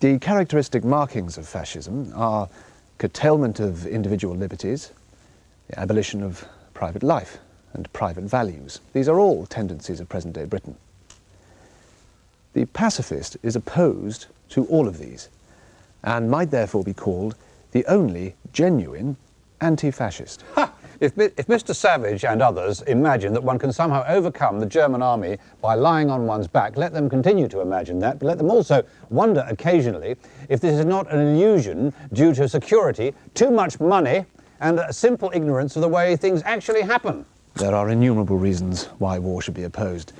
The characteristic markings of fascism are curtailment of individual liberties, the abolition of private life and private values. These are all tendencies of present-day Britain. The pacifist is opposed to all of these and might therefore be called the only genuine anti-fascist. If Mr. Savage and others imagine that one can somehow overcome the German army by lying on one's back, let them continue to imagine that, but let them also wonder occasionally if this is not an illusion due to security, too much money, and a simple ignorance of the way things actually happen. There are innumerable reasons why war should be opposed.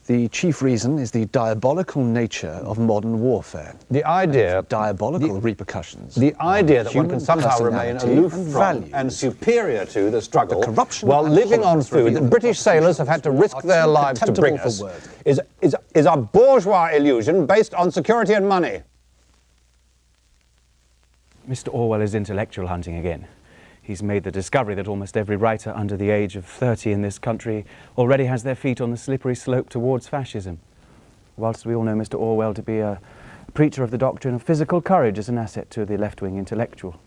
The chief reason is the diabolical nature of modern warfare. The idea... Diabolical repercussions. The idea that one can somehow remain aloof from and superior to the struggle while living on food that British sailors have had to risk their lives to bring us is a bourgeois illusion based on security and money. Mr. Orwell is intellectual hunting again. He's made the discovery that almost every writer under the age of 30 in this country already has their feet on the slippery slope towards fascism. Whilst we all know Mr. Orwell to be a preacher of the doctrine of physical courage as an asset to the left-wing intellectual.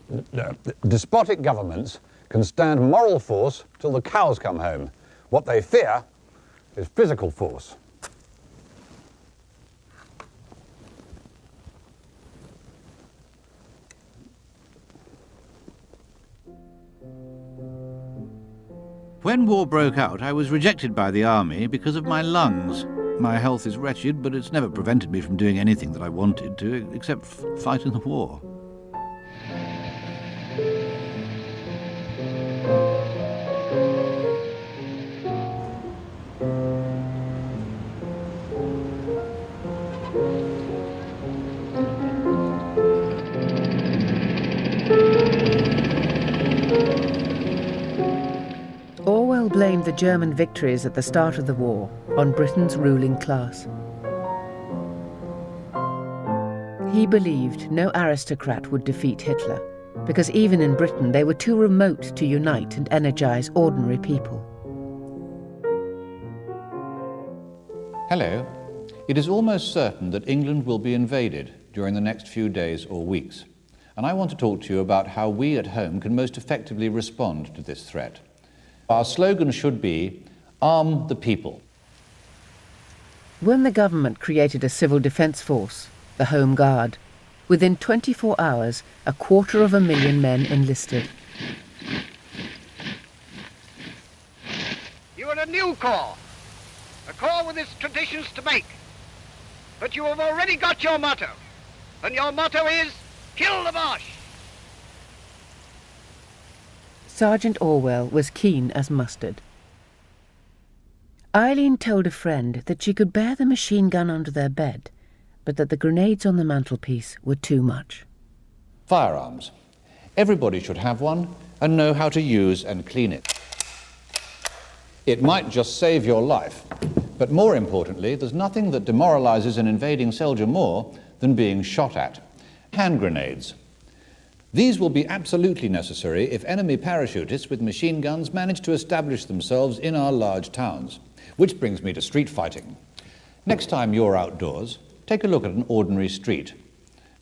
Despotic governments can stand moral force till the cows come home. What they fear is physical force. When war broke out, I was rejected by the army because of my lungs. My health is wretched, but it's never prevented me from doing anything that I wanted to, except fight in the war. Orwell blamed the German victories at the start of the war on Britain's ruling class. He believed no aristocrat would defeat Hitler, because even in Britain they were too remote to unite and energize ordinary people. Hello. It is almost certain that England will be invaded during the next few days or weeks. And I want to talk to you about how we at home can most effectively respond to this threat. Our slogan should be, arm the people. When the government created a civil defence force, the Home Guard, within 24 hours, 250,000 men enlisted. You are a new corps, a corps with its traditions to make. But you have already got your motto, and your motto is, kill the Boche. Sergeant Orwell was keen as mustard. Eileen told a friend that she could bear the machine gun under their bed, but that the grenades on the mantelpiece were too much. Firearms. Everybody should have one and know how to use and clean it. It might just save your life, but more importantly, there's nothing that demoralizes an invading soldier more than being shot at. Hand grenades. These will be absolutely necessary if enemy parachutists with machine guns manage to establish themselves in our large towns. Which brings me to street fighting. Next time you're outdoors, take a look at an ordinary street.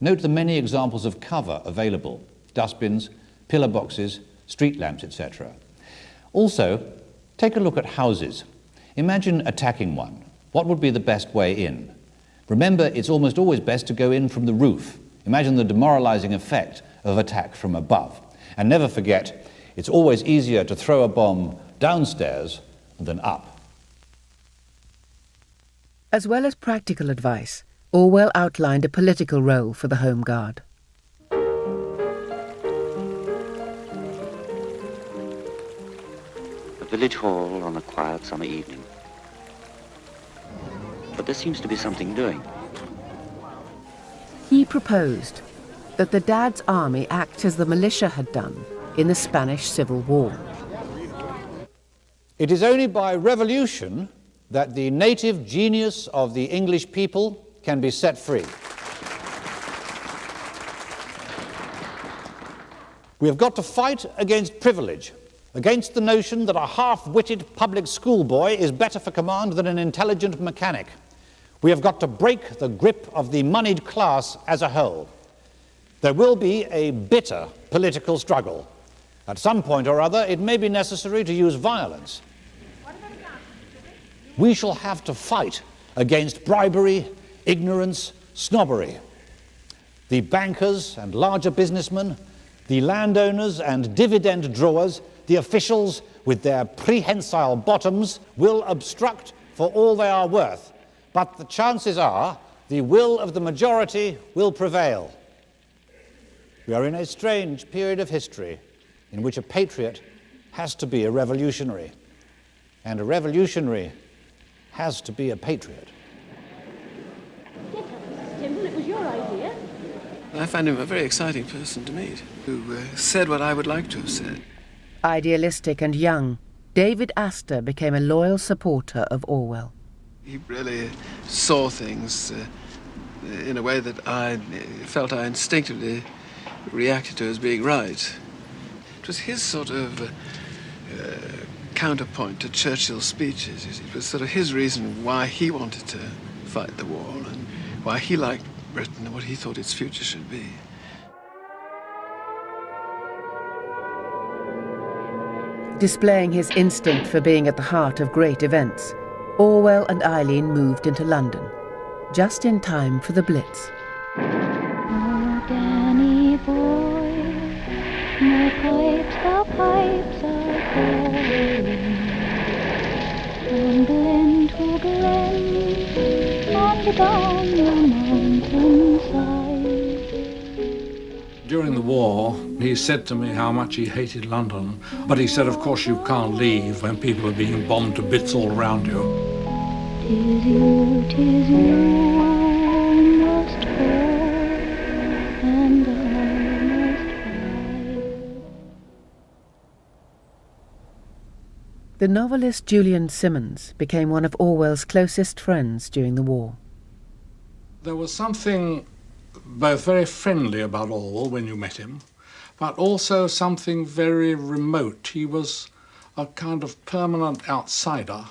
Note the many examples of cover available: dustbins, pillar boxes, street lamps, etc. Also, take a look at houses. Imagine attacking one. What would be the best way in? Remember, it's almost always best to go in from the roof. Imagine the demoralizing effect of attack from above. And never forget, it's always easier to throw a bomb downstairs than up. As well as practical advice, Orwell outlined a political role for the Home Guard. A village hall on a quiet summer evening. But there seems to be something doing. He proposed that the Dad's army act as the militia had done in the Spanish Civil War. It is only by revolution that the native genius of the English people can be set free. We have got to fight against privilege, against the notion that a half-witted public schoolboy is better for command than an intelligent mechanic. We have got to break the grip of the moneyed class as a whole. There will be a bitter political struggle. At some point or other, it may be necessary to use violence. We shall have to fight against bribery, ignorance, snobbery. The bankers and larger businessmen, the landowners and dividend drawers, the officials with their prehensile bottoms will obstruct for all they are worth. But the chances are the will of the majority will prevail. We are in a strange period of history in which a patriot has to be a revolutionary, and a revolutionary has to be a patriot. Temple, it was your idea. I find him a very exciting person to meet, who said what I would like to have said. Idealistic and young, David Astor became a loyal supporter of Orwell. He really saw things in a way that I felt I instinctively reacted to as being right. It was his sort of counterpoint to Churchill's speeches. It was sort of his reason why he wanted to fight the war and why he liked Britain and what he thought its future should be. Displaying his instinct for being at the heart of great events, Orwell and Eileen moved into London, just in time for the Blitz. Oh, Danny boy, the pipes are calling. From glen to glen, and down the mountainside. During the war, he said to me how much he hated London, but he said, of course, you can't leave when people are being bombed to bits all around you. 'Tis you I must hold, and I must hide. The novelist Julian Simmons became one of Orwell's closest friends during the war. There was something both very friendly about Orwell when you met him, but also something very remote. He was a kind of permanent outsider.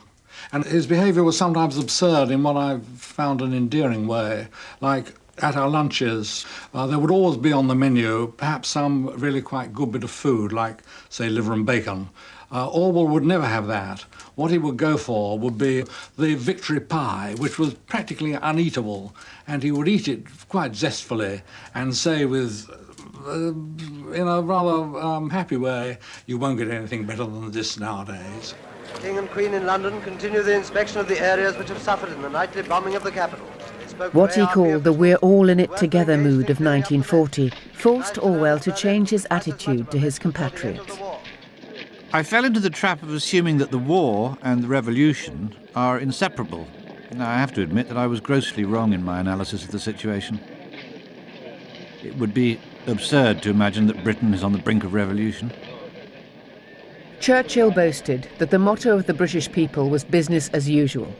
And his behaviour was sometimes absurd in what I found an endearing way. Like at our lunches, there would always be on the menu perhaps some really quite good bit of food, like, say, liver and bacon. Orwell would never have that. What he would go for would be the victory pie, which was practically uneatable, and he would eat it quite zestfully and say with, in a rather happy way, you won't get anything better than this nowadays. King and Queen in London continue the inspection of the areas which have suffered in the nightly bombing of the capital. What he called the we're all in it together mood of 1940 forced Orwell to change his attitude to his compatriots. I fell into the trap of assuming that the war and the revolution are inseparable. Now, I have to admit that I was grossly wrong in my analysis of the situation. It would be absurd to imagine that Britain is on the brink of revolution. Churchill boasted that the motto of the British people was business as usual.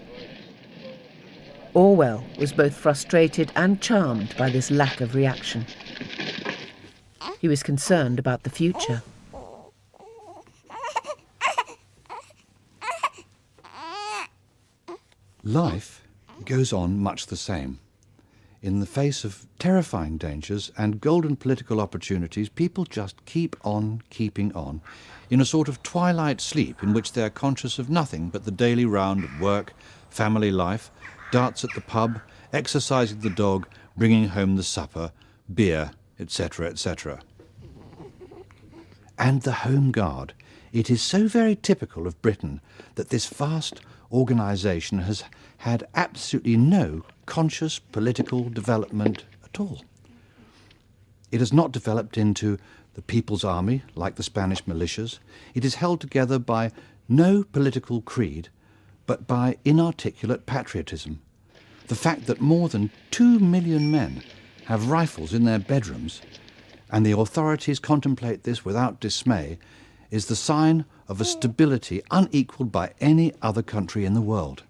Orwell was both frustrated and charmed by this lack of reaction. He was concerned about the future. Life goes on much the same. In the face of terrifying dangers and golden political opportunities, people just keep on keeping on, in a sort of twilight sleep in which they are conscious of nothing but the daily round of work, family life, darts at the pub, exercising the dog, bringing home the supper, beer, etc., etc. And the Home Guard. It is so very typical of Britain that this vast organisation has had absolutely no conscious political development at all. It has not developed into the People's Army, like the Spanish militias. It is held together by no political creed, but by inarticulate patriotism. The fact that more than 2 million men have rifles in their bedrooms, and the authorities contemplate this without dismay, is the sign of a stability unequalled by any other country in the world.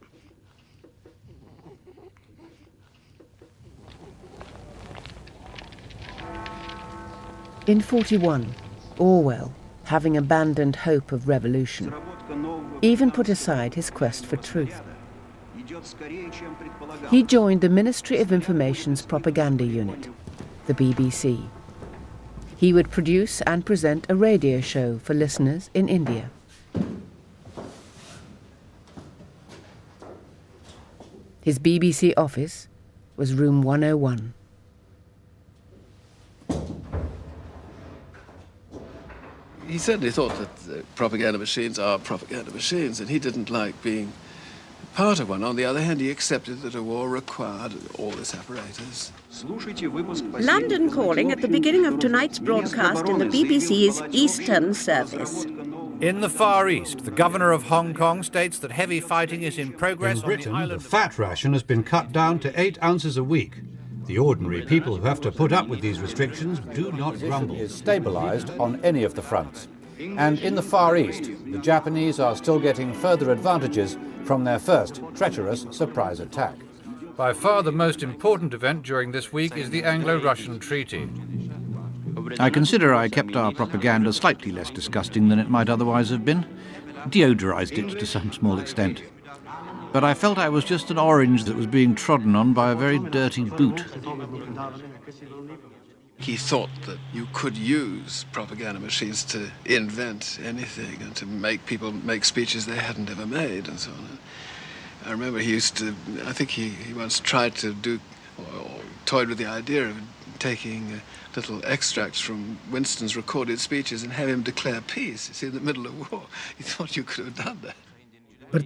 In 1941, Orwell, having abandoned hope of revolution, even put aside his quest for truth. He joined the Ministry of Information's propaganda unit, the BBC. He would produce and present a radio show for listeners in India. His BBC office was room 101. He certainly thought that propaganda machines are propaganda machines, and he didn't like being part of one. On the other hand, he accepted that a war required all this apparatus. London calling at the beginning of tonight's broadcast in the BBC's Eastern Service. In the Far East, the governor of Hong Kong states that heavy fighting is in progress. In Britain, the fat ration has been cut down to 8 ounces a week. The ordinary people who have to put up with these restrictions do not grumble. Is stabilized on any of the fronts. And in the Far East, the Japanese are still getting further advantages from their first treacherous surprise attack. By far the most important event during this week is the Anglo-Russian Treaty. I consider I kept our propaganda slightly less disgusting than it might otherwise have been, deodorized it to some small extent. But I felt I was just an orange that was being trodden on by a very dirty boot. He thought that you could use propaganda machines to invent anything and to make people make speeches they hadn't ever made and so on. I remember he used to, I think he once tried to do, or toyed with the idea of taking little extracts from Winston's recorded speeches and have him declare peace. You see, in the middle of war, he thought you could have done that. For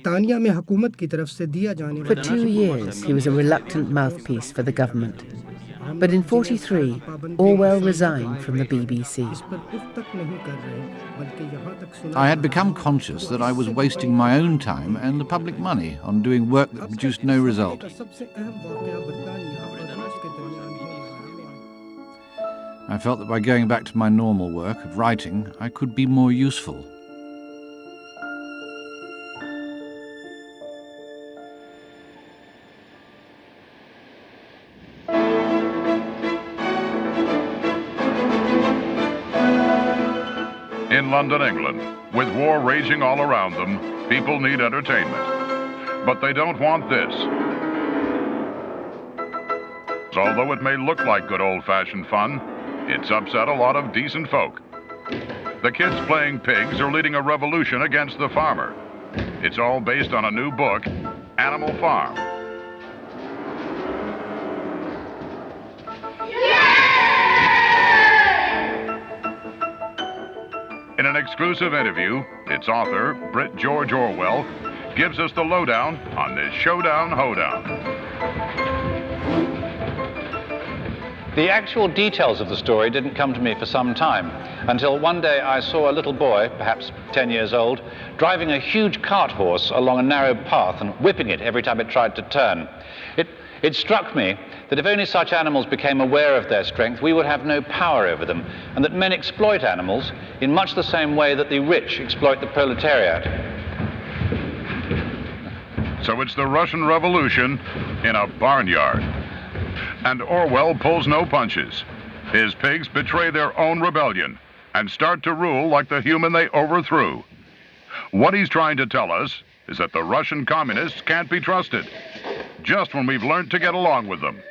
2 years, he was a reluctant mouthpiece for the government. But in 1943, Orwell resigned from the BBC. I had become conscious that I was wasting my own time and the public money on doing work that produced no result. I felt that by going back to my normal work of writing, I could be more useful. In London, England, with war raging all around them, people need entertainment. But they don't want this. Although it may look like good old-fashioned fun, it's upset a lot of decent folk. The kids playing pigs are leading a revolution against the farmer. It's all based on a new book, Animal Farm. In an exclusive interview, its author, Brit George Orwell, gives us the lowdown on this showdown hoedown. The actual details of the story didn't come to me for some time, until one day I saw a little boy, perhaps 10 years old, driving a huge cart horse along a narrow path and whipping it every time it tried to turn. It struck me that if only such animals became aware of their strength, we would have no power over them, and that men exploit animals in much the same way that the rich exploit the proletariat. So it's the Russian Revolution in a barnyard. And Orwell pulls no punches. His pigs betray their own rebellion and start to rule like the human they overthrew. What he's trying to tell us is that the Russian communists can't be trusted, just when we've learned to get along with them.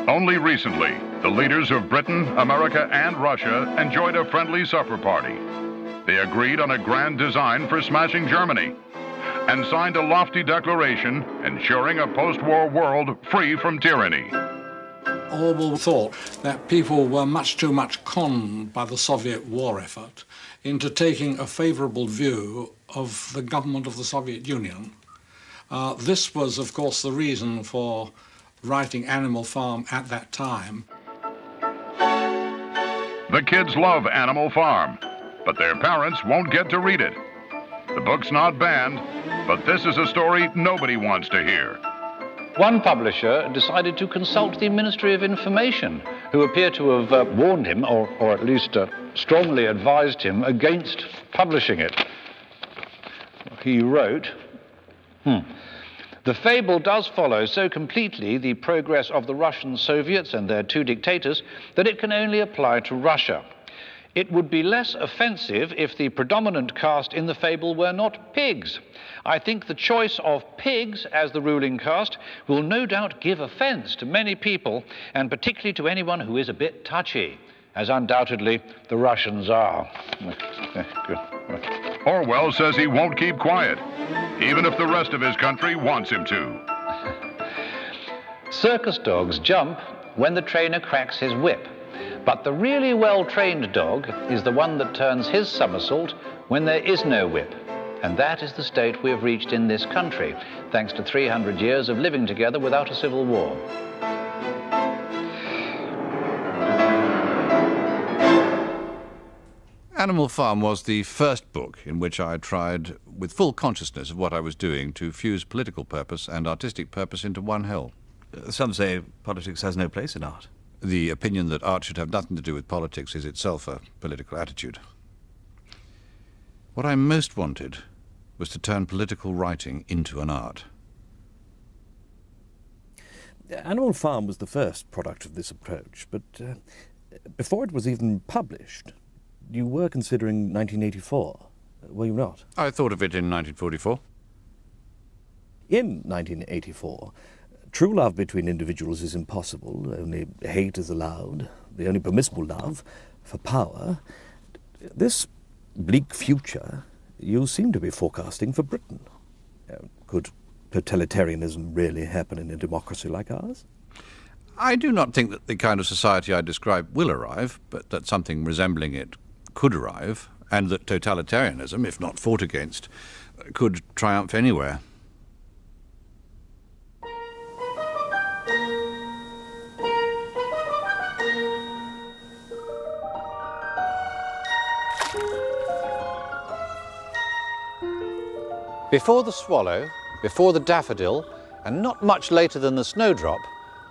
Only recently, the leaders of Britain, America, and Russia enjoyed a friendly supper party. They agreed on a grand design for smashing Germany and signed a lofty declaration ensuring a post-war world free from tyranny. Orwell thought that people were too much conned by the Soviet war effort into taking a favourable view of the government of the Soviet Union. This was, of course, the reason for writing Animal Farm at that time. The kids love Animal Farm, but their parents won't get to read it. The book's not banned, but this is a story nobody wants to hear. One publisher decided to consult the Ministry of Information, who appear to have warned him, or at least strongly advised him, against publishing it. He wrote, "The fable does follow so completely the progress of the Russian Soviets and their two dictators that it can only apply to Russia. It would be less offensive if the predominant caste in the fable were not pigs. I think the choice of pigs as the ruling caste will no doubt give offense to many people, and particularly to anyone who is a bit touchy, as undoubtedly the Russians are." Orwell says he won't keep quiet, even if the rest of his country wants him to. Circus dogs jump when the trainer cracks his whip, but the really well-trained dog is the one that turns his somersault when there is no whip. And that is the state we have reached in this country, thanks to 300 years of living together without a civil war. Animal Farm was the first book in which I tried, with full consciousness of what I was doing, to fuse political purpose and artistic purpose into one whole. Some say politics has no place in art. The opinion that art should have nothing to do with politics is itself a political attitude. What I most wanted was to turn political writing into an art. Animal Farm was the first product of this approach, but before it was even published, you were considering 1984, were you not? I thought of it in 1944. In 1984, true love between individuals is impossible, only hate is allowed, the only permissible love for power. This bleak future you seem to be forecasting for Britain. Could totalitarianism really happen in a democracy like ours? I do not think that the kind of society I describe will arrive, but that something resembling it could arrive, and that totalitarianism, if not fought against, could triumph anywhere. Before the swallow, before the daffodil, and not much later than the snowdrop,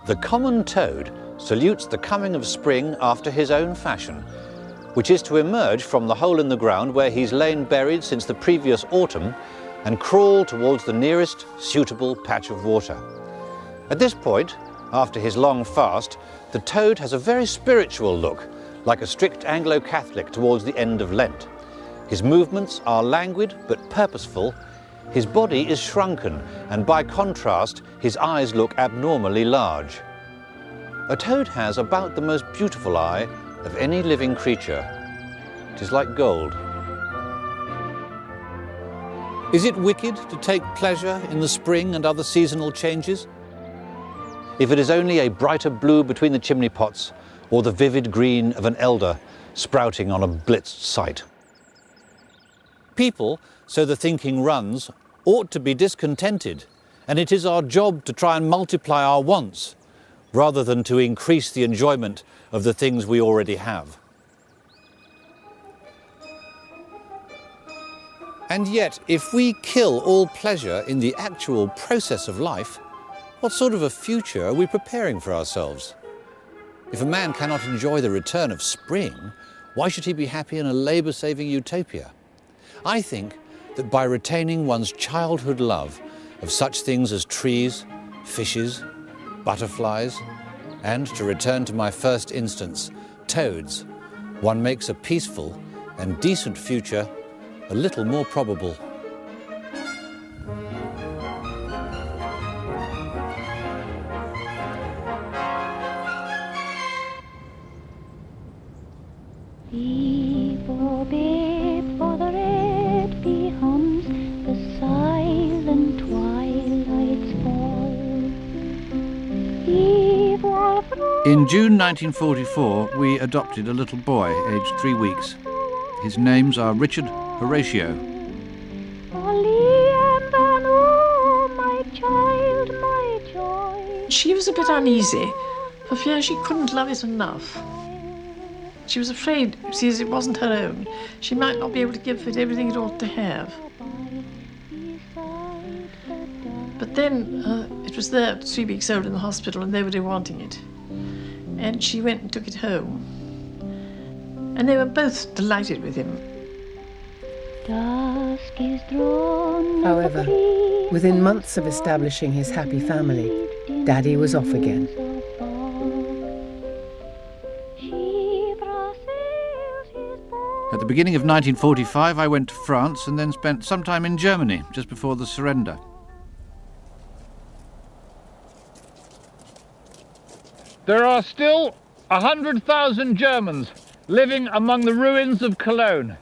the common toad salutes the coming of spring after his own fashion, which is to emerge from the hole in the ground where he's lain buried since the previous autumn and crawl towards the nearest suitable patch of water. At this point, after his long fast, the toad has a very spiritual look, like a strict Anglo-Catholic towards the end of Lent. His movements are languid but purposeful. His body is shrunken, and by contrast, his eyes look abnormally large. A toad has about the most beautiful eye of any living creature. It is like gold. Is it wicked to take pleasure in the spring and other seasonal changes? If it is only a brighter blue between the chimney pots, or the vivid green of an elder sprouting on a blitzed site. People, so the thinking runs, ought to be discontented, and it is our job to try and multiply our wants, rather than to increase the enjoyment of the things we already have. And yet, if we kill all pleasure in the actual process of life, what sort of a future are we preparing for ourselves? If a man cannot enjoy the return of spring, why should he be happy in a labour-saving utopia? I think that by retaining one's childhood love of such things as trees, fishes, butterflies, and, to return to my first instance, toads, one makes a peaceful and decent future a little more probable. Beep, oh beep, for the red bee hums, the silent twilight's fall. Beep, oh, In June 1944, we adopted a little boy, aged 3 weeks. His names are Richard Horatio. oh, my child, my joy. She was a bit uneasy, for fear she couldn't love it enough. She was afraid, see, as it wasn't her own, she might not be able to give it everything it ought to have. But then it was there, 3 weeks old, in the hospital, and they were wanting it. And she went and took it home. And they were both delighted with him. Dusk is drawn. However, within months of establishing his happy family, Daddy was off again. At the beginning of 1945, I went to France and then spent some time in Germany, just before the surrender. There are still 100,000 Germans living among the ruins of Cologne.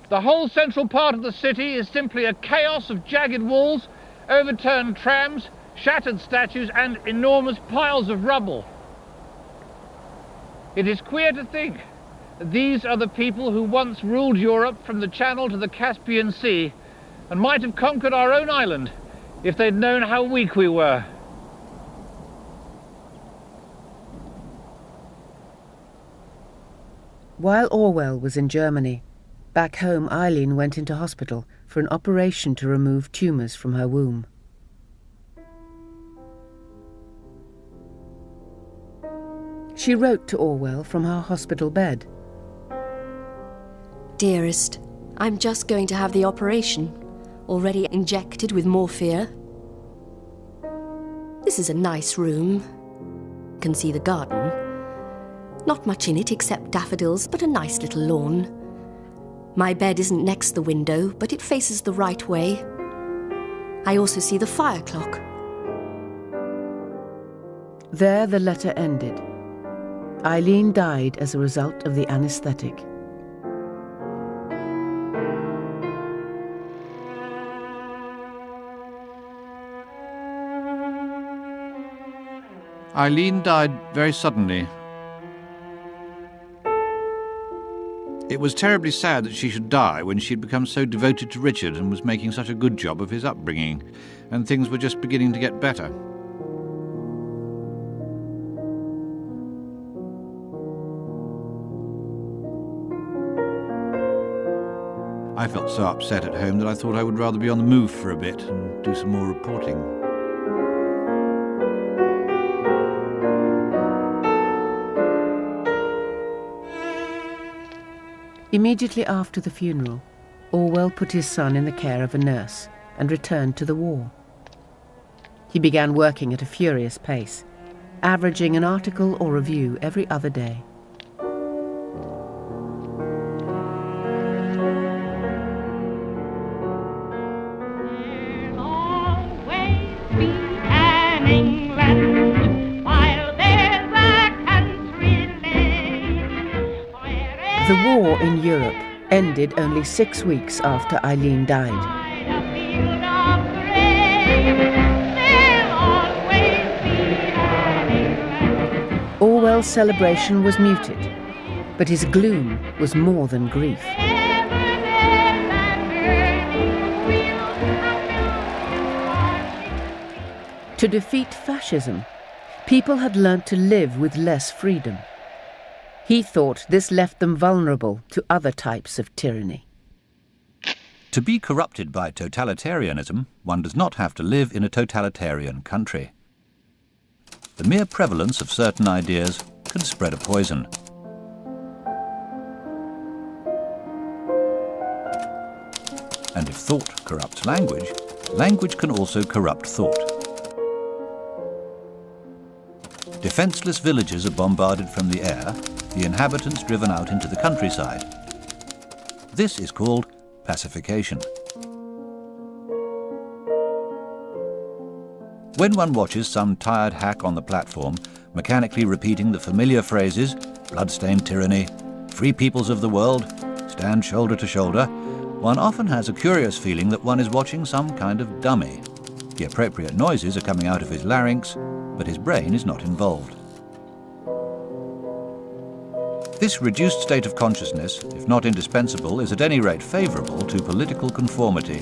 The whole central part of the city is simply a chaos of jagged walls, overturned trams, shattered statues, and enormous piles of rubble. It is queer to think that these are the people who once ruled Europe from the Channel to the Caspian Sea, and might have conquered our own island if they'd known how weak we were. While Orwell was in Germany, back home Eileen went into hospital for an operation to remove tumours from her womb. She wrote to Orwell from her hospital bed. Dearest, I'm just going to have the operation, already injected with morphia. This is a nice room. Can see the garden. Not much in it except daffodils, but a nice little lawn. My bed isn't next the window, but it faces the right way. I also see the fire clock. There the letter ended. Eileen died as a result of the anaesthetic. Eileen died very suddenly. It was terribly sad that she should die when she'd become so devoted to Richard and was making such a good job of his upbringing, and things were just beginning to get better. I felt so upset at home that I thought I would rather be on the move for a bit and do some more reporting. Immediately after the funeral, Orwell put his son in the care of a nurse and returned to the war. He began working at a furious pace, averaging an article or review every other day. The war in Europe ended only 6 weeks after Eileen died. Orwell's celebration was muted, but his gloom was more than grief. To defeat fascism, People had learnt to live with less freedom. He thought this left them vulnerable to other types of tyranny. To be corrupted by totalitarianism, one does not have to live in a totalitarian country. The mere prevalence of certain ideas can spread a poison. And if thought corrupts language, language can also corrupt thought. Defenseless villages are bombarded from the air, the inhabitants driven out into the countryside. This is called pacification. When one watches some tired hack on the platform mechanically repeating the familiar phrases, blood-stained tyranny, free peoples of the world, stand shoulder to shoulder, one often has a curious feeling that one is watching some kind of dummy. The appropriate noises are coming out of his larynx, but his brain is not involved. This reduced state of consciousness, if not indispensable, is at any rate favourable to political conformity.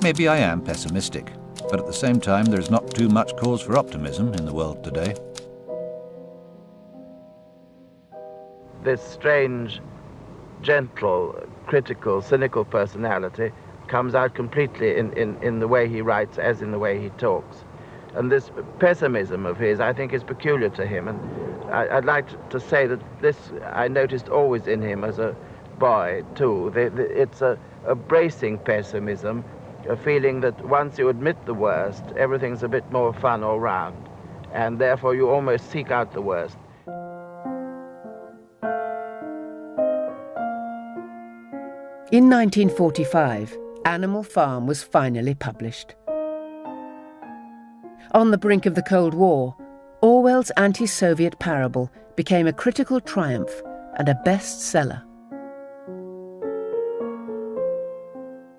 Maybe I am pessimistic, but at the same time there is not too much cause for optimism in the world today. This strange, gentle, critical, cynical personality comes out completely in the way he writes as in the way he talks. And this pessimism of his, I think, is peculiar to him. And I'd like to say that this I noticed always in him as a boy, too. It's a bracing pessimism, a feeling that once you admit the worst, everything's a bit more fun all round. And therefore you almost seek out the worst. In 1945, Animal Farm was finally published. On the brink of the Cold War, Orwell's anti-Soviet parable became a critical triumph and a bestseller.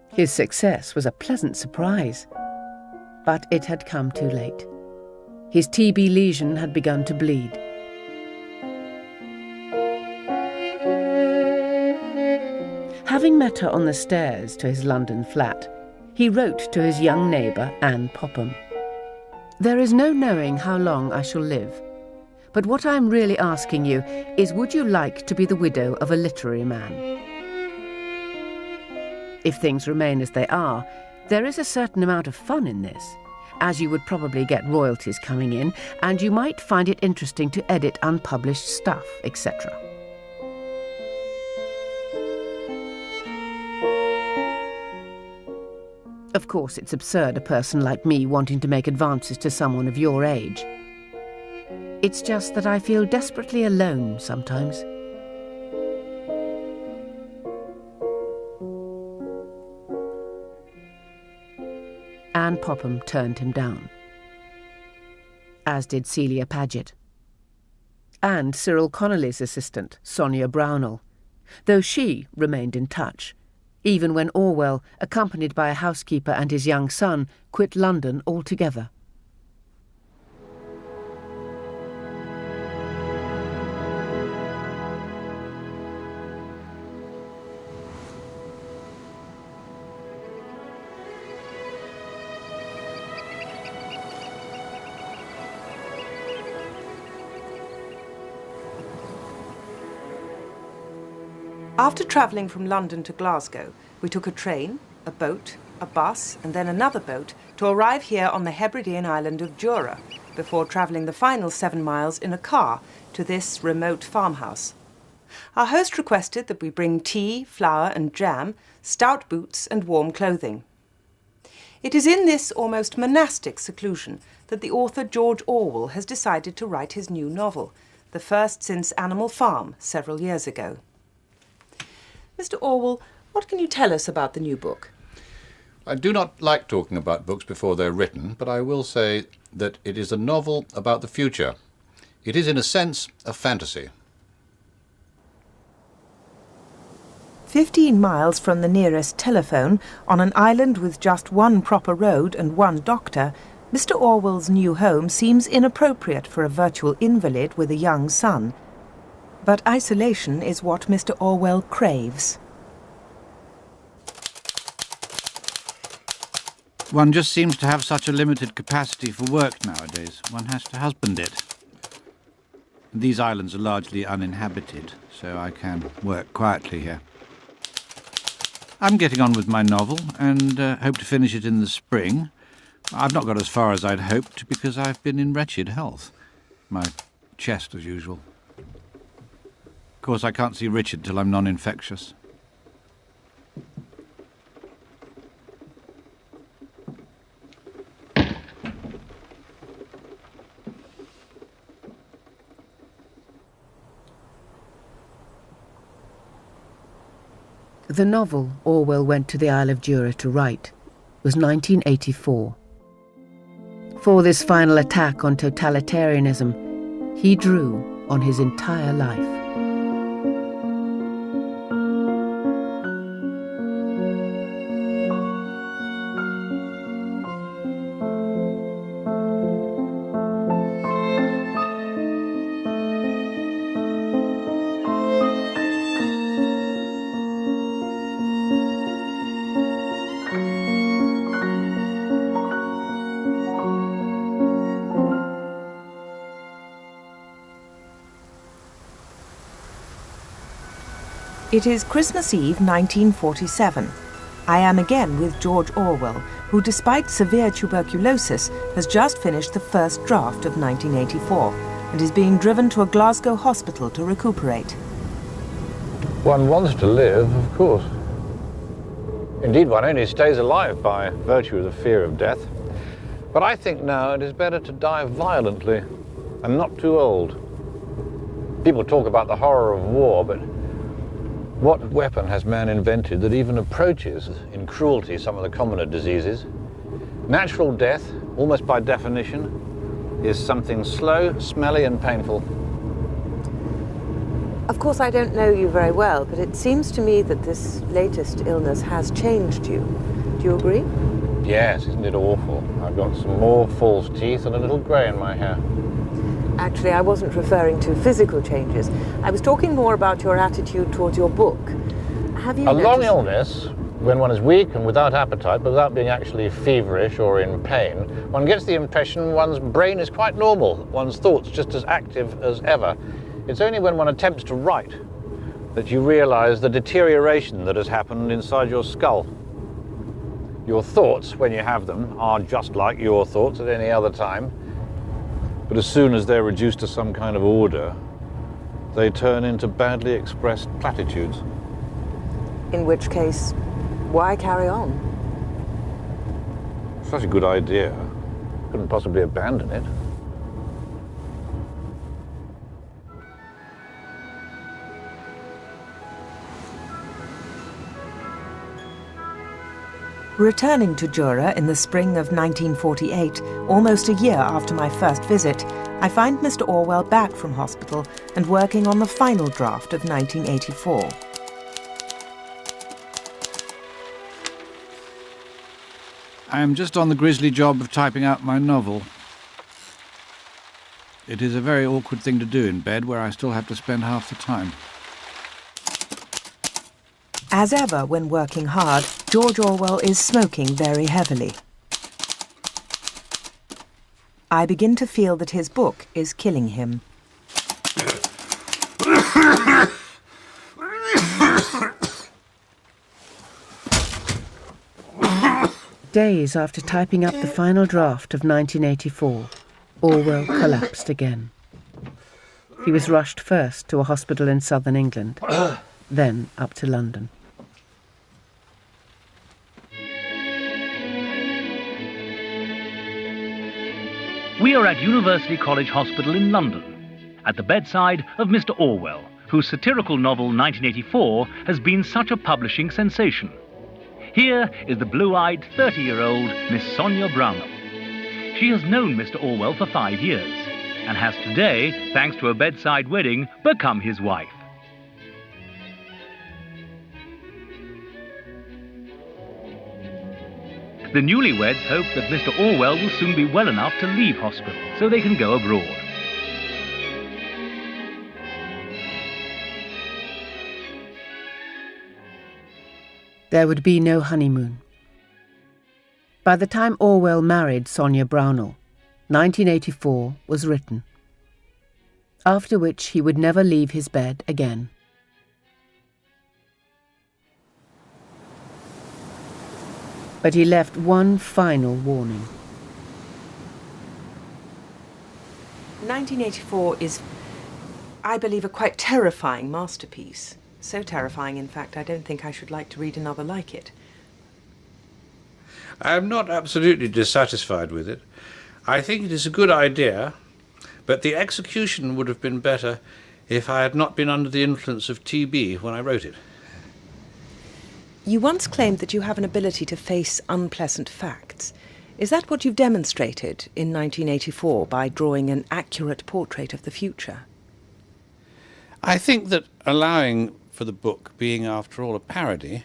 His success was a pleasant surprise, but it had come too late. His TB lesion had begun to bleed. Having met her on the stairs to his London flat, he wrote to his young neighbour, Anne Popham. "There is no knowing how long I shall live, but what I am really asking you is, would you like to be the widow of a literary man? If things remain as they are, there is a certain amount of fun in this, as you would probably get royalties coming in, and you might find it interesting to edit unpublished stuff, etc. Of course, it's absurd a person like me wanting to make advances to someone of your age. It's just that I feel desperately alone sometimes." Anne Popham turned him down, as did Celia Paget, and Cyril Connolly's assistant, Sonia Brownell, though she remained in touch, even when Orwell, accompanied by a housekeeper and his young son, quit London altogether. After travelling from London to Glasgow, we took a train, a boat, a bus, and then another boat to arrive here on the Hebridean island of Jura, before travelling the final 7 miles in a car to this remote farmhouse. Our host requested that we bring tea, flour and jam, stout boots and warm clothing. It is in this almost monastic seclusion that the author George Orwell has decided to write his new novel, the first since Animal Farm several years ago. Mr. Orwell, what can you tell us about the new book? I do not like talking about books before they're written, but I will say that it is a novel about the future. It is, in a sense, a fantasy. 15 miles from the nearest telephone, on an island with just one proper road and one doctor, Mr. Orwell's new home seems inappropriate for a virtual invalid with a young son. But isolation is what Mr. Orwell craves. One just seems to have such a limited capacity for work nowadays. One has to husband it. These islands are largely uninhabited, so I can work quietly here. I'm getting on with my novel and hope to finish it in the spring. I've not got as far as I'd hoped because I've been in wretched health. My chest as usual. Of course, I can't see Richard till I'm non-infectious. The novel Orwell went to the Isle of Jura to write was 1984. For this final attack on totalitarianism, he drew on his entire life. It is Christmas Eve 1947. I am again with George Orwell, who despite severe tuberculosis has just finished the first draft of 1984 and is being driven to a Glasgow hospital to recuperate. One wants to live, of course. Indeed, one only stays alive by virtue of the fear of death. But I think now it is better to die violently and not too old. People talk about the horror of war, but what weapon has man invented that even approaches in cruelty some of the commoner diseases? Natural death, almost by definition, is something slow, smelly and painful. Of course, I don't know you very well, but it seems to me that this latest illness has changed you. Do you agree? Yes, isn't it awful? I've got some more false teeth and a little grey in my hair. Actually, I wasn't referring to physical changes. I was talking more about your attitude towards your book. Have you noticed... long illness, when one is weak and without appetite, but without being actually feverish or in pain, one gets the impression one's brain is quite normal, one's thoughts just as active as ever. It's only when one attempts to write that you realise the deterioration that has happened inside your skull. Your thoughts, when you have them, are just like your thoughts at any other time. But as soon as they're reduced to some kind of order, they turn into badly expressed platitudes. In which case, why carry on? Such a good idea. Couldn't possibly abandon it. Returning to Jura in the spring of 1948, almost a year after my first visit, I find Mr. Orwell back from hospital and working on the final draft of 1984. I am just on the grisly job of typing out my novel. It is a very awkward thing to do in bed, where I still have to spend half the time. As ever, when working hard, George Orwell is smoking very heavily. I begin to feel that his book is killing him. Days after typing up the final draft of 1984, Orwell collapsed again. He was rushed first to a hospital in southern England, then up to London. We are at University College Hospital in London, at the bedside of Mr. Orwell, whose satirical novel 1984 has been such a publishing sensation. Here is the blue-eyed 30-year-old Miss Sonia Brownell. She has known Mr. Orwell for 5 years, and has today, thanks to a bedside wedding, become his wife. The newlyweds hope that Mr. Orwell will soon be well enough to leave hospital so they can go abroad. There would be no honeymoon. By the time Orwell married Sonia Brownell, 1984 was written, after which he would never leave his bed again. But he left one final warning. 1984 is, I believe, a quite terrifying masterpiece. So terrifying, in fact, I don't think I should like to read another like it. I am not absolutely dissatisfied with it. I think it is a good idea, but the execution would have been better if I had not been under the influence of TB when I wrote it. You once claimed that you have an ability to face unpleasant facts. Is that what you've demonstrated in 1984 by drawing an accurate portrait of the future? I think that allowing for the book being, after all, a parody,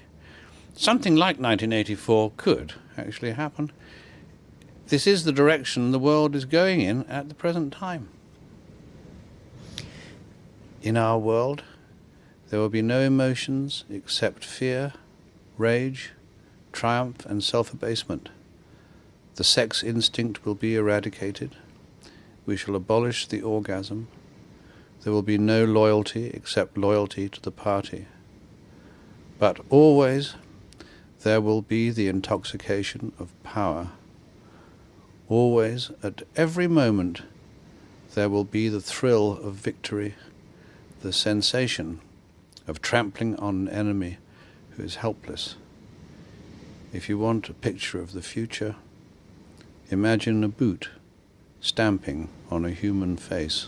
something like 1984 could actually happen. This is the direction the world is going in at the present time. In our world, there will be no emotions except fear, rage, triumph and self-abasement. The sex instinct will be eradicated. We shall abolish the orgasm. There will be no loyalty except loyalty to the party. But always there will be the intoxication of power. Always, at every moment, there will be the thrill of victory, the sensation of trampling on an enemy who is helpless. If you want a picture of the future, imagine a boot stamping on a human face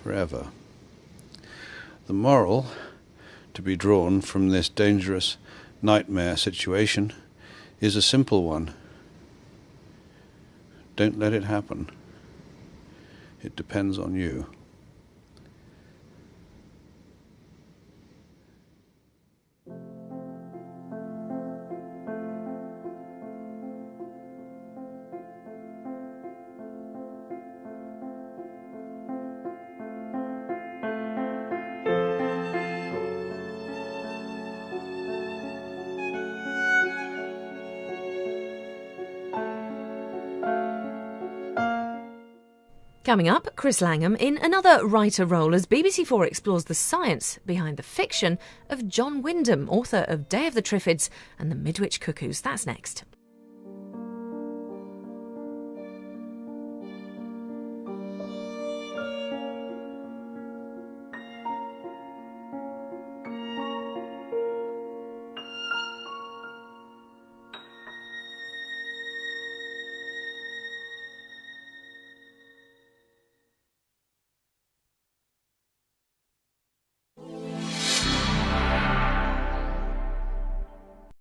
forever. The moral to be drawn from this dangerous nightmare situation is a simple one. Don't let it happen. It depends on you. Coming up, Chris Langham in another writer role as BBC4 explores the science behind the fiction of John Wyndham, author of Day of the Triffids and The Midwich Cuckoos. That's next.